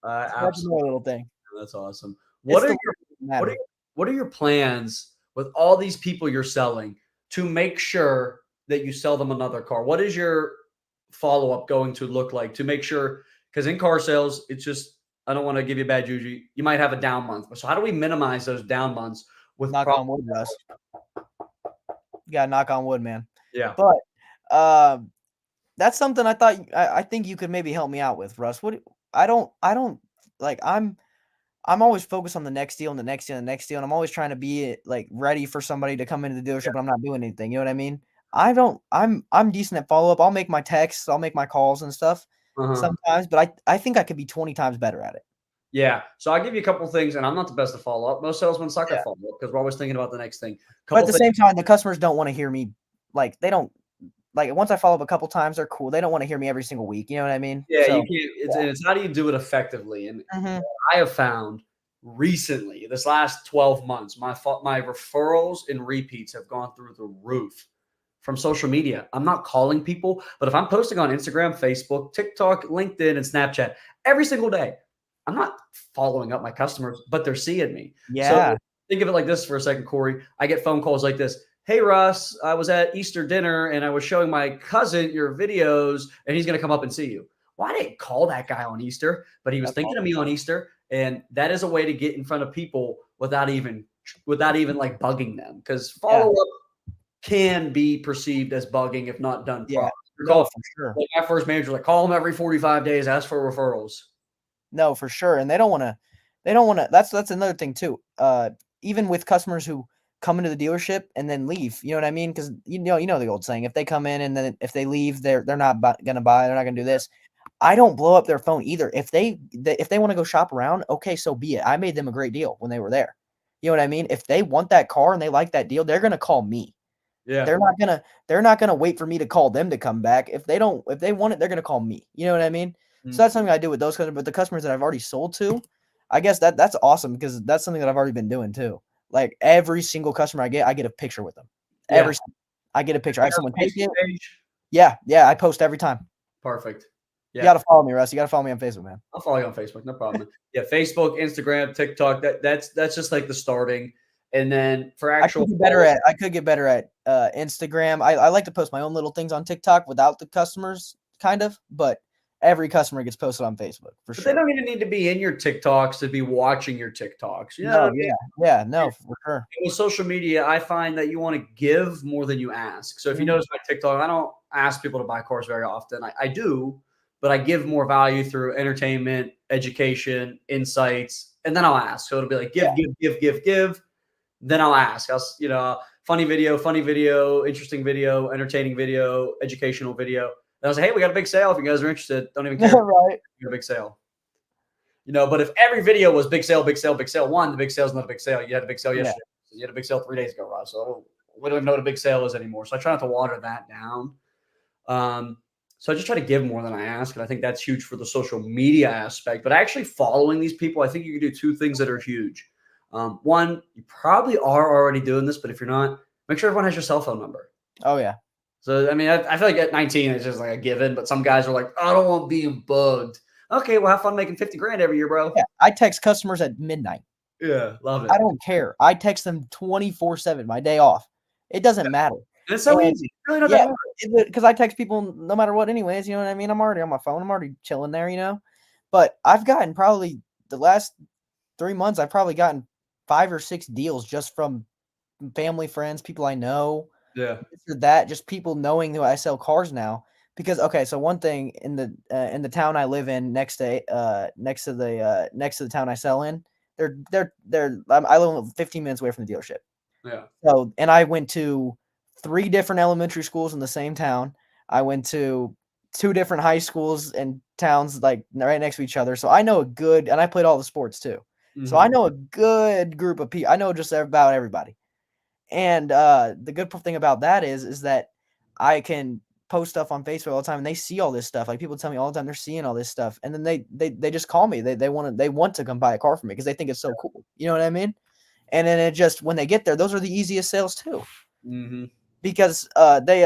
So that's Absolutely. another little thing. That's awesome. It's What are the your little things that what are matter. what are your plans with all these people you're selling to make sure that you sell them another car? What is your follow-up going to look like to make sure? Because in car sales, it's just I don't want to give you bad juju. You might have a down month. So how do we minimize those down months with Knock on wood, Russ. You gotta knock on wood, man. Yeah. But that's something I think you could maybe help me out with, Russ. I don't like I'm always focused on the next deal and the next deal and the next deal, and I'm always trying to be like ready for somebody to come into the dealership, but I'm not doing anything. You know what I mean? I'm decent at follow up. I'll make my texts, I'll make my calls and stuff Uh-huh. sometimes, but I think I could be 20 times better at it. Yeah. So I'll give you a couple of things, and I'm not the best to follow up. Most salesmen suck Yeah. at follow up because we're always thinking about the next thing. But at Couple the things. same time, the customers don't want to hear me like they don't like once I follow up a couple times, they're cool. They don't want to hear me every single week. You know what I mean? Yeah, So you can't. It's how do you do it effectively? And mhm. I have found recently, this last 12 months, my referrals and repeats have gone through the roof from social media. I'm not calling people, but if I'm posting on Instagram, Facebook, TikTok, LinkedIn, and Snapchat every single day, I'm not following up my customers, but they're seeing me. So Yeah. think of it like this for a second, Cory. I get phone calls like this. Hey, Russ, I was at Easter dinner and I was showing my cousin your videos and he's going to come up and see you. Well, I didn't call that guy on Easter, but he was That's thinking of me on Easter. And that is a way to get in front of people without even like bugging them, because Yeah. follow up can be perceived as bugging if not done Yeah. properly. No, for sure. Like my first manager was like, call them every 45 days, ask for referrals. No, for sure. And they don't wanna that's another thing too. Even with customers who come into the dealership and then leave, you know what I mean? Because you know the old saying, if they come in and then if they leave, they're not gonna buy, they're not gonna do this. I don't blow up their phone either. If they want to go shop around, okay, so be it. I made them a great deal when they were there. You know what I mean? If they want that car and they like that deal, they're gonna call me. Yeah. They're not gonna wait for me to call them to come back. If they want it, they're gonna call me. You know what I mean? So that's something I do with those customers. But the customers that I've already sold to, I guess that's awesome because that's something that I've already been doing too. Like every single customer I get a picture with them. Yeah. I get a picture. I have someone take it. Page. Yeah, I post every time. Perfect. You Yeah. gotta follow me, Russ. You gotta follow me on Facebook, man. I'll follow you on Facebook. No problem. Yeah. Facebook, Instagram, TikTok. That's just like the starting. And then for actual I could get better at Instagram. I like to post my own little things on TikTok without the customers, kind of, but every customer gets posted on Facebook for But sure. they don't even need to be in your TikToks to be watching your TikToks. You know No, what I mean? yeah, no, for sure. With social media, I find that you want to give more than you ask. So if you notice my TikTok, I don't ask people to buy cars very often. I do, but I give more value through entertainment, education, insights, and then I'll ask. So it'll be like give. Then I'll ask. Funny video, interesting video, entertaining video, educational video. And I was like, hey, we got a big sale. If you guys are interested, don't even care. Right. We got a big sale. But if every video was big sale, one, the big sale is not a big sale. You had a big sale yesterday. You had a big sale 3 days ago, Ross. So we don't even know what a big sale is anymore. So I try not to water that down. So I just try to give more than I ask. And I think that's huge for the social media aspect. But actually following these people, I think you can do two things that are huge. One, you probably are already doing this, but if you're not, make sure everyone has your cell phone number. Oh, yeah. So, I mean, I feel like at 19, it's just like a given, but some guys are like, I don't want being bugged. Okay, well, have fun making 50 grand every year, bro. Yeah, I text customers at midnight. Yeah, love it. I don't care. I text them 24/7, my day off. It doesn't matter. And it's so easy. It's really not that hard. Because I text people no matter what anyways, you know what I mean? I'm already on my phone. I'm already chilling there, you know? But I've gotten probably the last 3 months, I've probably gotten 5 or 6 deals just from family, friends, people I know. Yeah. That just people knowing who I sell cars now. Because okay, so one thing in the town I live in next to the town I sell in, I live 15 minutes away from the dealership. Yeah. So, and I went to 3 different elementary schools in the same town. I went to 2 different high schools and towns like right next to each other. So I know and I played all the sports too. So I know a good group of people. I know just about everybody. And the good thing about that is that I can post stuff on Facebook all the time and they see all this stuff. Like people tell me all the time they're seeing all this stuff. And then they just call me. They want to come buy a car from me because they think it's so cool. You know what I mean? And then it just when they get there, those are the easiest sales too. Because they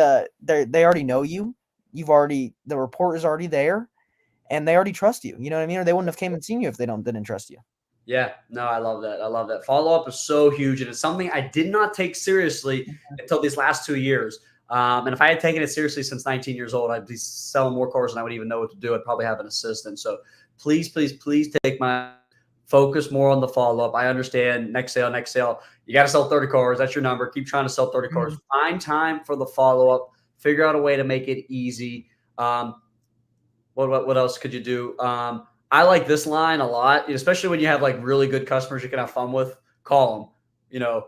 already know you. The report is already there and they already trust you. You know what I mean? Or they wouldn't have came and seen you if they didn't trust you. Yeah, no, I love that. I love that. Follow-up is so huge, and it's something I did not take seriously until these last 2 years. And if I had taken it seriously since 19 years old, I'd be selling more cars than I would even know what to do. I'd probably have an assistant. So please take my focus more on the follow-up. I understand next sale. You got to sell 30 cars. That's your number. Keep trying to sell 30 cars. Find time for the follow-up. Figure out a way to make it easy. What else could you do? I like this line a lot, especially when you have like really good customers you can have fun with. Call them,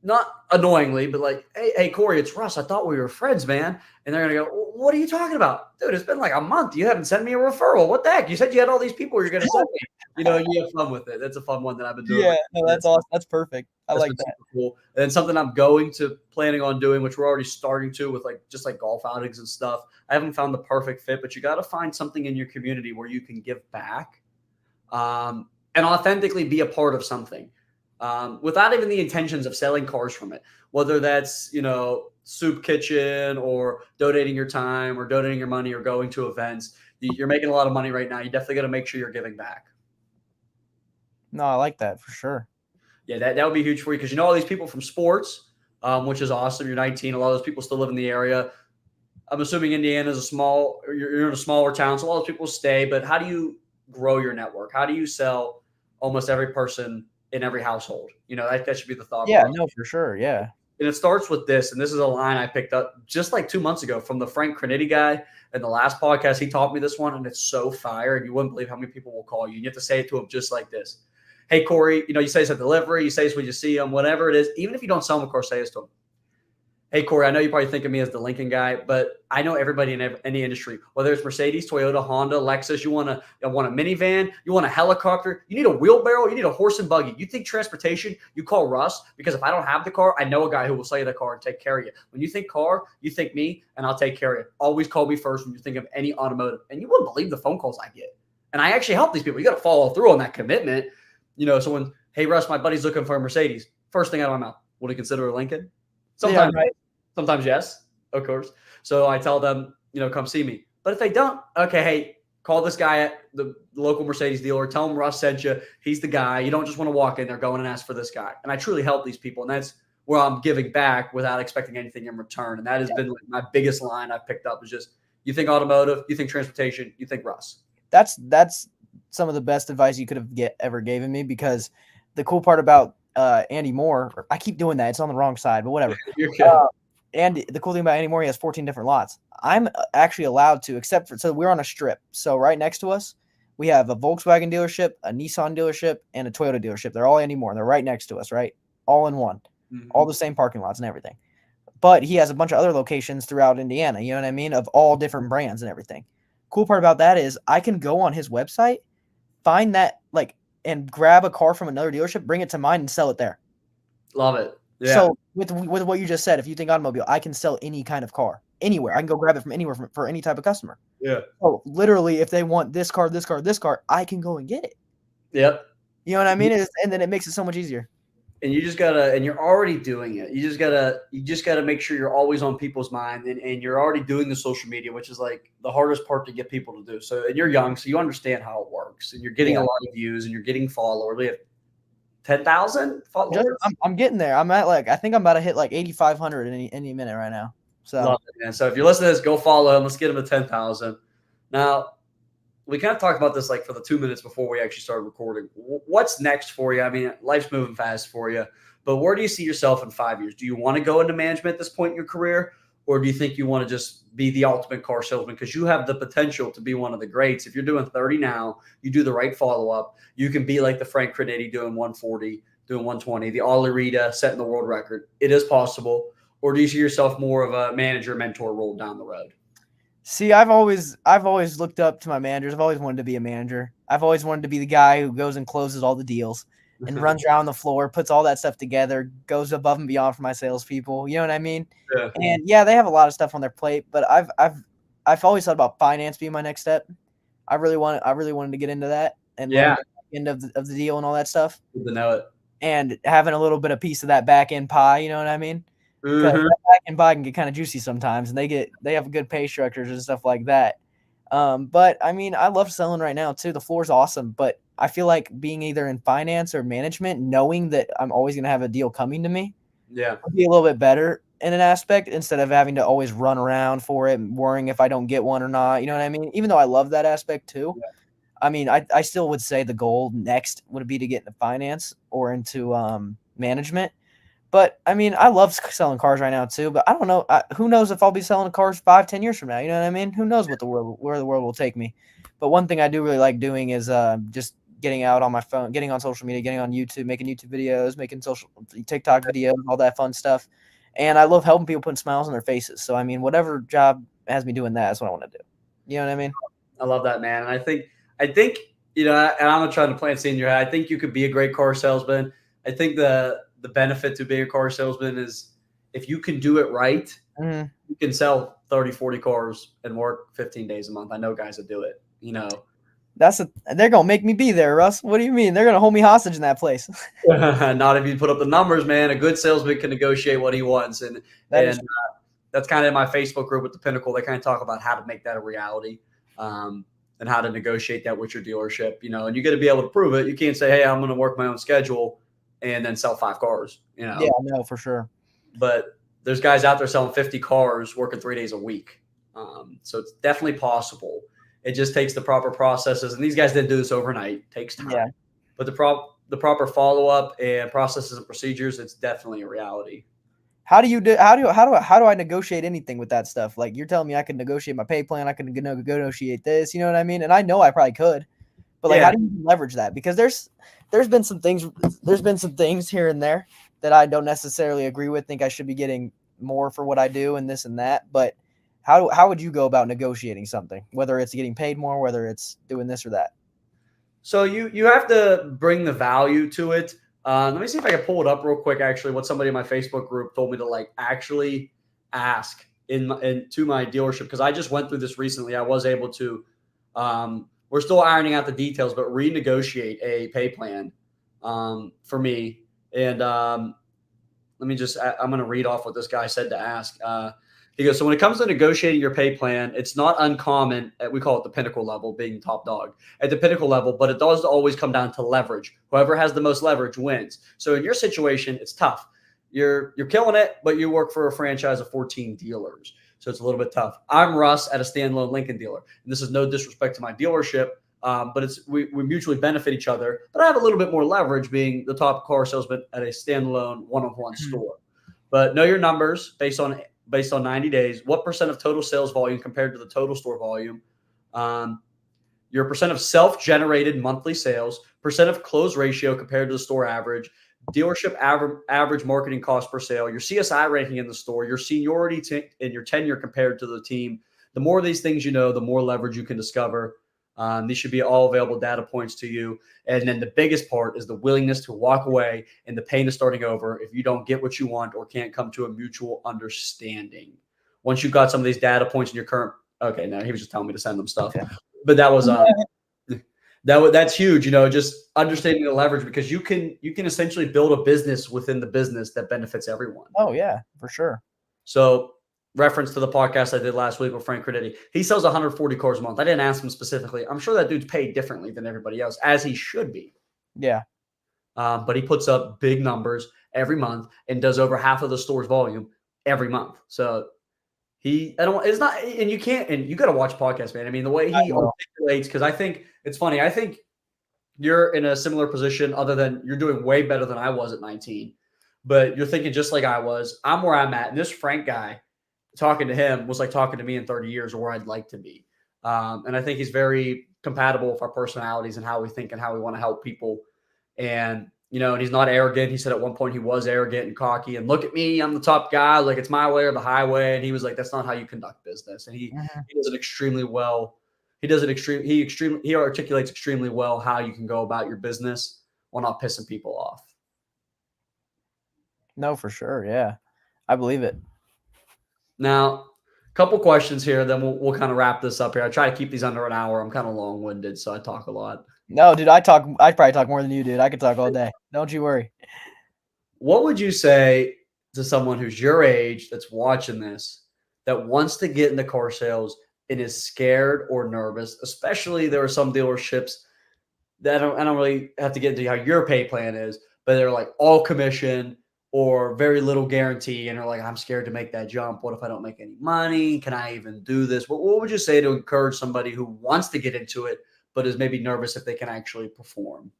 not annoyingly, but like, hey, Cory, it's Russ. I thought we were friends, man. And they're going to go, what are you talking about? Dude, it's been like a month. You haven't sent me a referral. What the heck? You said you had all these people you're going to send me. You have fun with it. That's a fun one that I've been doing. Yeah, no, that's awesome. That's perfect. That's like that. Cool. And something I'm planning on doing, which we're already starting to with just like golf outings and stuff. I haven't found the perfect fit, but you got to find something in your community where you can give back and authentically be a part of something without even the intentions of selling cars from it, whether that's, soup kitchen or donating your time or donating your money or going to events. You're making a lot of money right now. You definitely got to make sure you're giving back. No, I like that for sure. Yeah, that would be huge for you because all these people from sports, which is awesome. You're 19. A lot of those people still live in the area. I'm assuming Indiana is you're in a smaller town, so a lot of people stay. But how do you grow your network? How do you sell almost every person in every household? That should be the thought. Yeah, no, for sure. Yeah. And it starts with this, and this is a line I picked up just like 2 months ago from the Frank Crinitti guy. In the last podcast, he taught me this one, and it's so fire. And you wouldn't believe how many people will call you. And you have to say it to him just like this. Hey, Cory, you say it's a delivery. You say it's when you see them, whatever it is. Even if you don't sell them, of course, say this to them. Hey, Cory, I know you probably think of me as the Lincoln guy, but I know everybody in any industry, whether it's Mercedes, Toyota, Honda, Lexus, you want a minivan, you want a helicopter, you need a wheelbarrow, you need a horse and buggy. You think transportation, you call Russ, because if I don't have the car, I know a guy who will sell you the car and take care of you. When you think car, you think me, and I'll take care of you. Always call me first when you think of any automotive. And you wouldn't believe the phone calls I get. And I actually help these people. You got to follow through on that commitment. So when, hey, Russ, my buddy's looking for a Mercedes, first thing out of my mouth, would he consider a Lincoln? Sometimes, right. Sometimes yes, of course. So I tell them, come see me. But if they don't, okay, hey, call this guy at the local Mercedes dealer. Tell him Russ sent you. He's the guy. You don't just want to walk in there, go in and ask for this guy. And I truly help these people. And that's where I'm giving back without expecting anything in return. And that has been my biggest line I've picked up is just, you think automotive, you think transportation, you think Russ. That's some of the best advice you could have ever given me, because the cool part about Andy Mohr, I keep doing that. It's on the wrong side, but whatever. You're good. And the cool thing about Mohr, he has 14 different lots. I'm actually allowed to, except for, so we're on a strip. So right next to us, we have a Volkswagen dealership, a Nissan dealership, and a Toyota dealership. They're all Mohr. They're right next to us, right? All in one. All the same parking lots and everything. But he has a bunch of other locations throughout Indiana, you know what I mean? Of all different brands and everything. Cool part about that is I can go on his website, find that, like, and grab a car from another dealership, bring it to mine, and sell it there. Love it. Yeah. So with what you just said, if you think automobile, I can sell any kind of car anywhere. I can go grab it from anywhere for any type of customer. Yeah. So literally, if they want this car, I can go and get it. Yep. You know what I mean? And then it makes it so much easier. And you just gotta, and you're already doing it. You just gotta make sure you're always on people's mind, and you're already doing the social media, which is like the hardest part to get people to do. So, and you're young, so you understand how it works, and you're getting a lot of views, and you're getting followers. We have 10,000 followers. I'm getting there. I'm at I think I'm about to hit 8,500 any minute right now. So love it, man. So if you're listening to this, go follow him. Let's get him to 10,000. Now, we kind of talked about this for the 2 minutes before we actually started recording. What's next for you? I mean, life's moving fast for you, but where do you see yourself in 5 years? Do you want to go into management at this point in your career, or do you think you want to just be the ultimate car salesman? Because you have the potential to be one of the greats. If you're doing 30 now, you do the right follow-up, you can be like the Frank Crenetti doing 140, doing 120, the Ollie Rita setting the world record. It is possible. Or do you see yourself more of a manager, mentor role down the road? See, I've always looked up to my managers. I've always wanted to be a manager. I've always wanted to be the guy who goes and closes all the deals and runs around the floor, puts all that stuff together, goes above and beyond for my salespeople. You know what I mean? Yeah. And yeah, they have a lot of stuff on their plate, but I've always thought about finance being my next step. I really wanted to get into that and learn the end of the deal and all that stuff. Good to know it. And having a little bit of piece of that back end pie, you know what I mean? Because that back end pie can get kind of juicy sometimes, and they have good pay structures and stuff like that. But I mean, I love selling right now too. The floor's awesome, but I feel like being either in finance or management, knowing that I'm always going to have a deal coming to me, would be a little bit better in an aspect instead of having to always run around for it and worrying if I don't get one or not. You know what I mean? Even though I love that aspect too. Yeah. I mean, I still would say the goal next would be to get into finance or into management. But I mean, I love selling cars right now too. But I don't know. Who knows if I'll be selling cars 5-10 years from now? You know what I mean? Who knows where the world will take me? But one thing I do really like doing is just getting out on my phone, getting on social media, getting on YouTube, making YouTube videos, making social TikTok videos, all that fun stuff. And I love helping people put smiles on their faces. So I mean, whatever job has me doing that is what I want to do. You know what I mean? I love that, man. And I think and I'm not trying to plant seed in your head. I think you could be a great car salesman. I think the benefit to being a car salesman is if you can do it right, you can sell 30, 40 cars and work 15 days a month. I know guys that do it, They're going to make me be there, Russ. What do you mean? They're going to hold me hostage in that place. Not if you put up the numbers, man. A good salesman can negotiate what he wants. And that's kind of in my Facebook group with the Pinnacle. They kind of talk about how to make that a reality. And how to negotiate that with your dealership, and you got to be able to prove it. You can't say, hey, I'm going to work my own schedule and then sell 5 cars, Yeah, no, for sure. But there's guys out there selling 50 cars, working 3 days a week. So it's definitely possible. It just takes the proper processes. And these guys didn't do this overnight. It takes time. Yeah. But the proper follow-up and processes and procedures, it's definitely a reality. How do I negotiate anything with that stuff? Like you're telling me I can negotiate my pay plan, I can negotiate this, you know what I mean? And I know I probably could, but how do you leverage that? Because there's been some things here and there that I don't necessarily agree with. Think I should be getting more for what I do and this and that. But how would you go about negotiating something? Whether it's getting paid more, whether it's doing this or that. So you have to bring the value to it. Let me see if I can pull it up real quick. Actually, what somebody in my Facebook group told me to actually ask into my dealership, because I just went through this recently. I was able to. We're still ironing out the details, but renegotiate a pay plan for me. And I'm going to read off what this guy said to ask. He goes, so when it comes to negotiating your pay plan, it's not uncommon. We call it the Pinnacle level, being top dog at the Pinnacle level, but it does always come down to leverage. Whoever has the most leverage wins. So in your situation, it's tough. You're killing it, but you work for a franchise of 14 dealers. So it's a little bit tough. I'm Russ at a standalone Lincoln dealer. And this is no disrespect to my dealership, but we mutually benefit each other. But I have a little bit more leverage being the top car salesman at a standalone one-on-one store. But know your numbers based on based on 90 days, what percent of total sales volume compared to the total store volume, your percent of self-generated monthly sales, percent of close ratio compared to the store average, dealership average marketing cost per sale, your CSI ranking in the store, your seniority and your tenure compared to the team. The more of these things you know, the more leverage you can discover. These should be all available data points to you. And then the biggest part is the willingness to walk away and the pain of starting over if you don't get what you want or can't come to a mutual understanding. Once you've got some of these data points in your current, okay, now he was just telling me to send them stuff, but that was that's huge. Just understanding the leverage, because you can essentially build a business within the business that benefits everyone. Oh yeah, for sure. So, reference to the podcast I did last week with Frank Creditti. He sells 140 cars a month. I didn't ask him specifically. I'm sure that dude's paid differently than everybody else, as he should be. Yeah. But he puts up big numbers every month and does over half of the store's volume every month. So you got to watch podcasts, man. I mean, the way he articulates, because I think it's funny. I think you're in a similar position, other than you're doing way better than I was at 19, but you're thinking just like I was. I'm where I'm at. And this Frank guy, talking to him was like talking to me in 30 years, or where I'd like to be. And I think he's very compatible with our personalities and how we think and how we want to help people. And, and he's not arrogant. He said at one point he was arrogant and cocky and look at me, I'm the top guy. Like, it's my way or the highway. And he was like, that's not how you conduct business. And he does it extremely well. He articulates extremely well how you can go about your business while not pissing people off. No, for sure. Yeah. I believe it. Now, a couple questions here, then we'll kind of wrap this up here. I try to keep these under an hour. I'm kind of long-winded, so I talk a lot. No, dude, I probably talk more than you, dude. I could talk all day. Don't you worry. What would you say to someone who's your age that's watching this, that wants to get into car sales and is scared or nervous? Especially there are some dealerships that I don't really have to get into how your pay plan is, but they're like all commission or very little guarantee, and they're like, I'm scared to make that jump. What if I don't make any money? Can I even do this? What would you say to encourage somebody who wants to get into it, but is maybe nervous if they can actually perform?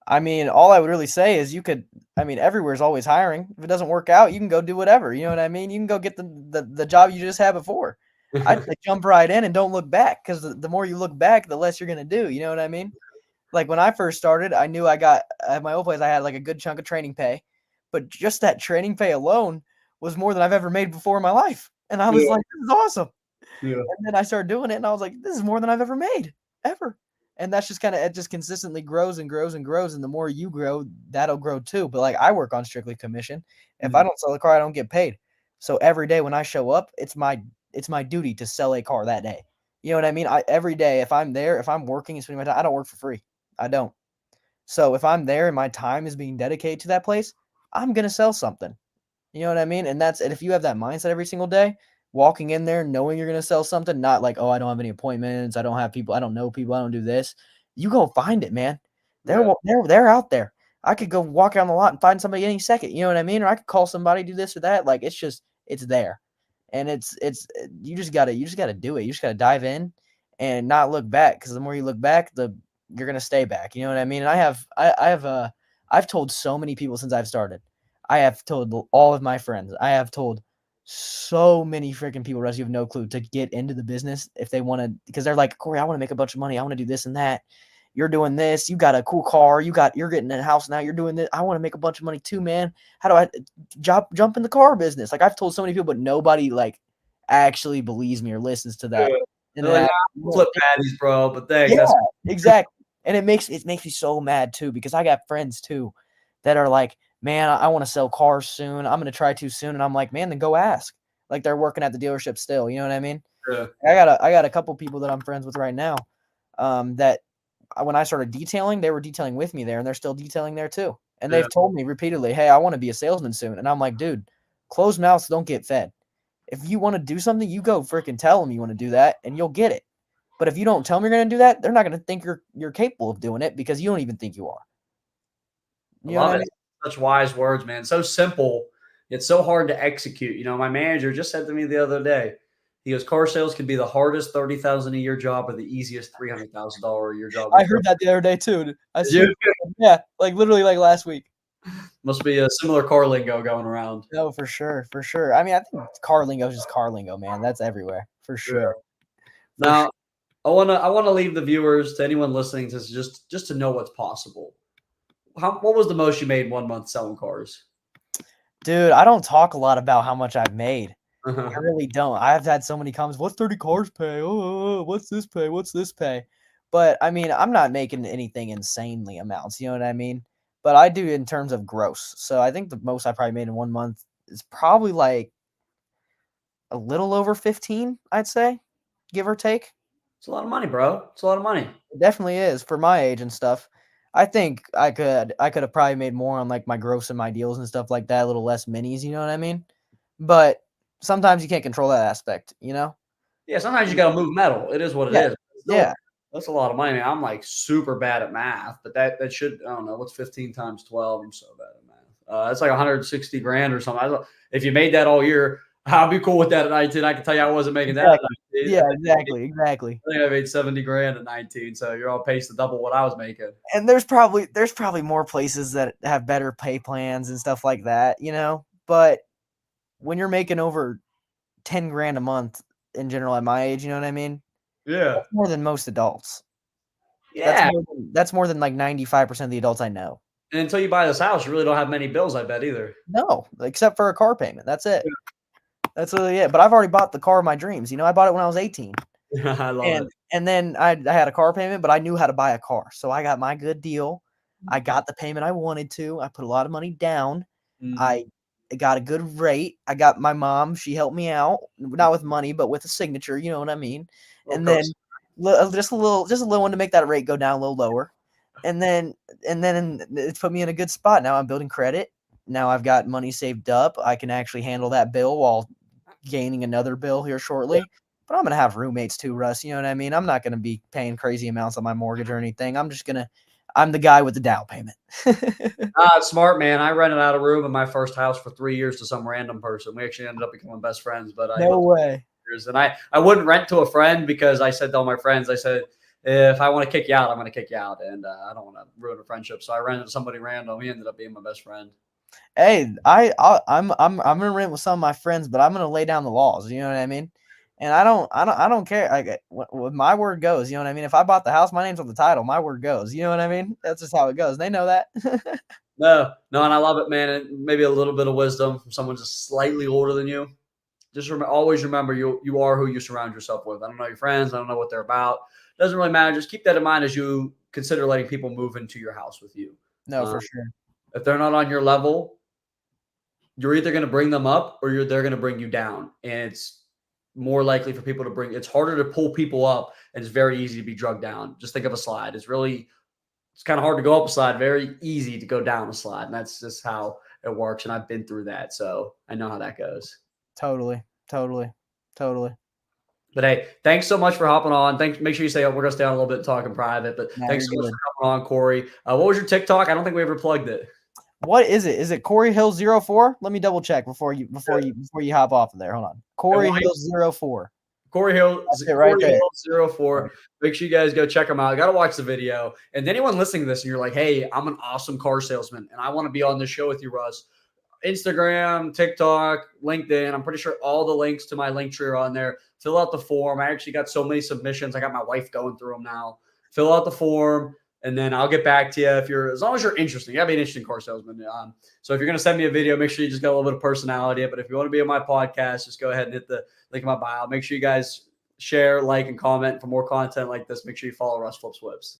I mean, all I would really say is everywhere's always hiring. If it doesn't work out, you can go do whatever. You know what I mean? You can go get the job you just had before. I'd say jump right in and don't look back, because the more you look back, the less you're going to do. You know what I mean? Like, when I first started, I knew at my old place, I had like a good chunk of training pay. But just that training pay alone was more than I've ever made before in my life. And I was like, this is awesome. Yeah. And then I started doing it, and I was like, this is more than I've ever made, ever. And that's just it just consistently grows and grows and grows. And the more you grow, that'll grow too. But like, I work on strictly commission. If I don't sell a car, I don't get paid. So every day when I show up, it's my duty to sell a car that day. You know what I mean? Every day, if I'm there, if I'm working and spending my time, I don't work for free. I don't. So if I'm there and my time is being dedicated to that place, I'm going to sell something. You know what I mean? And if you have that mindset every single day, walking in there, knowing you're going to sell something, not like, oh, I don't have any appointments, I don't have people, I don't know people, I don't do this. You go find it, man. They're out there. I could go walk down the lot and find somebody any second. You know what I mean? Or I could call somebody, do this or that. Like, it's there. And you just got to do it. You just got to dive in and not look back, because the more you look back, you're going to stay back. You know what I mean? And I've told so many people since I've started. I have told all of my friends. I have told so many freaking people, Russ, you have no clue, to get into the business if they want to, because they're like, Cory, I want to make a bunch of money. I want to do this and that. You're doing this. You got a cool car. You're getting a house now. You're doing this. I want to make a bunch of money too, man. How do I jump in the car business? Like, I've told so many people, but nobody like actually believes me or listens to that. And like, flip patties, bro. But thanks. Yeah, exactly. And it makes me so mad too, because I got friends too that are like, man, I want to sell cars soon. I'm going to try too soon. And I'm like, man, then go ask. Like, they're working at the dealership still. You know what I mean? Yeah. I got a couple people that I'm friends with right now that when I started detailing, they were detailing with me there, and they're still detailing there too. And they've told me repeatedly, hey, I want to be a salesman soon. And I'm like, dude, closed mouths don't get fed. If you want to do something, you go freaking tell them you want to do that, and you'll get it. But if you don't tell them you're going to do that, they're not going to think you're capable of doing it, because you don't even think you are. You love it. I mean? Such wise words, man. So simple. It's so hard to execute. My manager just said to me the other day, he goes, car sales can be the hardest $30,000 a year job or the easiest $300,000 a year job. I heard that the other day too. Yeah, like literally like last week. Must be a similar car lingo going around. No, for sure, for sure. I mean, I think car lingo is just car lingo, man. That's everywhere, for Yeah. sure, for sure. Now, I wanna leave the viewers, to anyone listening, to just to know what's possible. What was the most you made 1 month selling cars? Dude, I don't talk a lot about how much I've made. I Uh-huh. really don't. I've had so many comments, "What's 30 cars pay? Oh, what's this pay? What's this pay?" But, I mean, I'm not making anything insanely amounts, you know what I mean? But I do in terms of gross. So I think the most I probably made in 1 month is probably, like, a little over 15, I'd say, give or take. It's a lot of money, bro. It's a lot of money. It definitely is for my age and stuff. I think I could have probably made more on, like, my gross and my deals and stuff like that, a little less minis, you know what I mean? But sometimes you can't control that aspect, you know? Yeah, sometimes you gotta move metal. It is what it Yeah, is. Still, yeah. that's a lot of money. I'm, like, super bad at math, but that should, I don't know, what's 15 times 12? I'm so bad at math. That's like 160 grand or something. I don't, if you made that all year, I'll be cool with that at 19. I can tell you I wasn't making that at Exactly. 19. Yeah, exactly, exactly. I think I made 70 grand at 19, so you're on pace to double what I was making. And there's probably more places that have better pay plans and stuff like that, you know? But when you're making over 10 grand a month in general at my age, you know what I mean? Yeah. That's more than most adults. Yeah. That's more than, like, 95% of the adults I know. And until you buy this house, you really don't have many bills, I bet, either. No, except for a car payment, that's it. That's really it, but I've already bought the car of my dreams, you know, I bought it when I was 18. Yeah. I love it. And then I had a car payment, but I knew how to buy a car, so I got my good deal. I got the payment I wanted to, I put a lot of money down. Mhm. I got a good rate. I got my mom, she helped me out, not with money, but with a signature, you know what I mean? Little And coast. then just a little one to make that rate go down a little lower. And then it's put me in a good spot. Now I'm building credit. Now I've got money saved up. I can actually handle that bill while gaining another bill here shortly. But I'm gonna have roommates too, Russ. You know what I mean? I'm not gonna be paying crazy amounts on my mortgage or anything. I'm the guy with the down payment. Ah, smart, man. I rented out a room in my first house for 3 years to some random person. We actually ended up becoming best friends, but he No lived way. years, and I wouldn't rent to a friend because I said to all my friends, I said, "If I wanna kick you out, I'm gonna kick you out, and, I don't wanna ruin a friendship." So I rented to somebody random. He ended up being my best friend. Hey, I'm gonna rent with some of my friends, but I'm gonna lay down the laws. You know what I mean? And I don't care. Like what my word goes. You know what I mean? If I bought the house, my name's on the title. My word goes. You know what I mean? That's just how it goes. They know that. No, no, and I love it, man, and maybe a little bit of wisdom from someone just slightly older than you. Just always remember you are who you surround yourself with. I don't know your friends. I don't know what they're about. Doesn't really matter. Just keep that in mind as you consider letting people move into your house with you. No, Um, for sure. if they're not on your level, you're either going to bring them up or they're going to bring you down. And it's more likely for people to bring. It's harder to pull people up, and it's very easy to be drugged down. Just think of a slide. It's kind of hard to go up a slide. Very easy to go down a slide, and that's just how it works. And I've been through that, so I know how that goes. Totally. Totally. Totally. But hey, thanks so much for hopping on. Thanks. Make sure you stay up. We're gonna stay on a little bit and talk in private. But Now thanks you're so much good. for hopping on, Corey. What was your TikTok? I don't think we ever plugged it. What is it? Is it Corey Hill 04? Let me double check before you hop off of there. Hold on. And Corey while Hill 04. Corey Hill, That's it right Corey there. Hill zero Right. four. Make sure you guys go check him out. I got to watch the video. And anyone listening to this, and you're like, hey, I'm an awesome car salesman, and I want to be on this show with you, Russ. Instagram, TikTok, LinkedIn. I'm pretty sure all the links to my link tree are on there. Fill out the form. I actually got so many submissions. I got my wife going through them now. Fill out the form, and then I'll get back to you as long as you're interesting. You gotta be an interesting car salesman. So if you're gonna send me a video, make sure you just got a little bit of personality. But if you want to be on my podcast, just go ahead and hit the link in my bio. Make sure you guys share, like, and comment for more content like this. Make sure you follow Russ Flips Whips.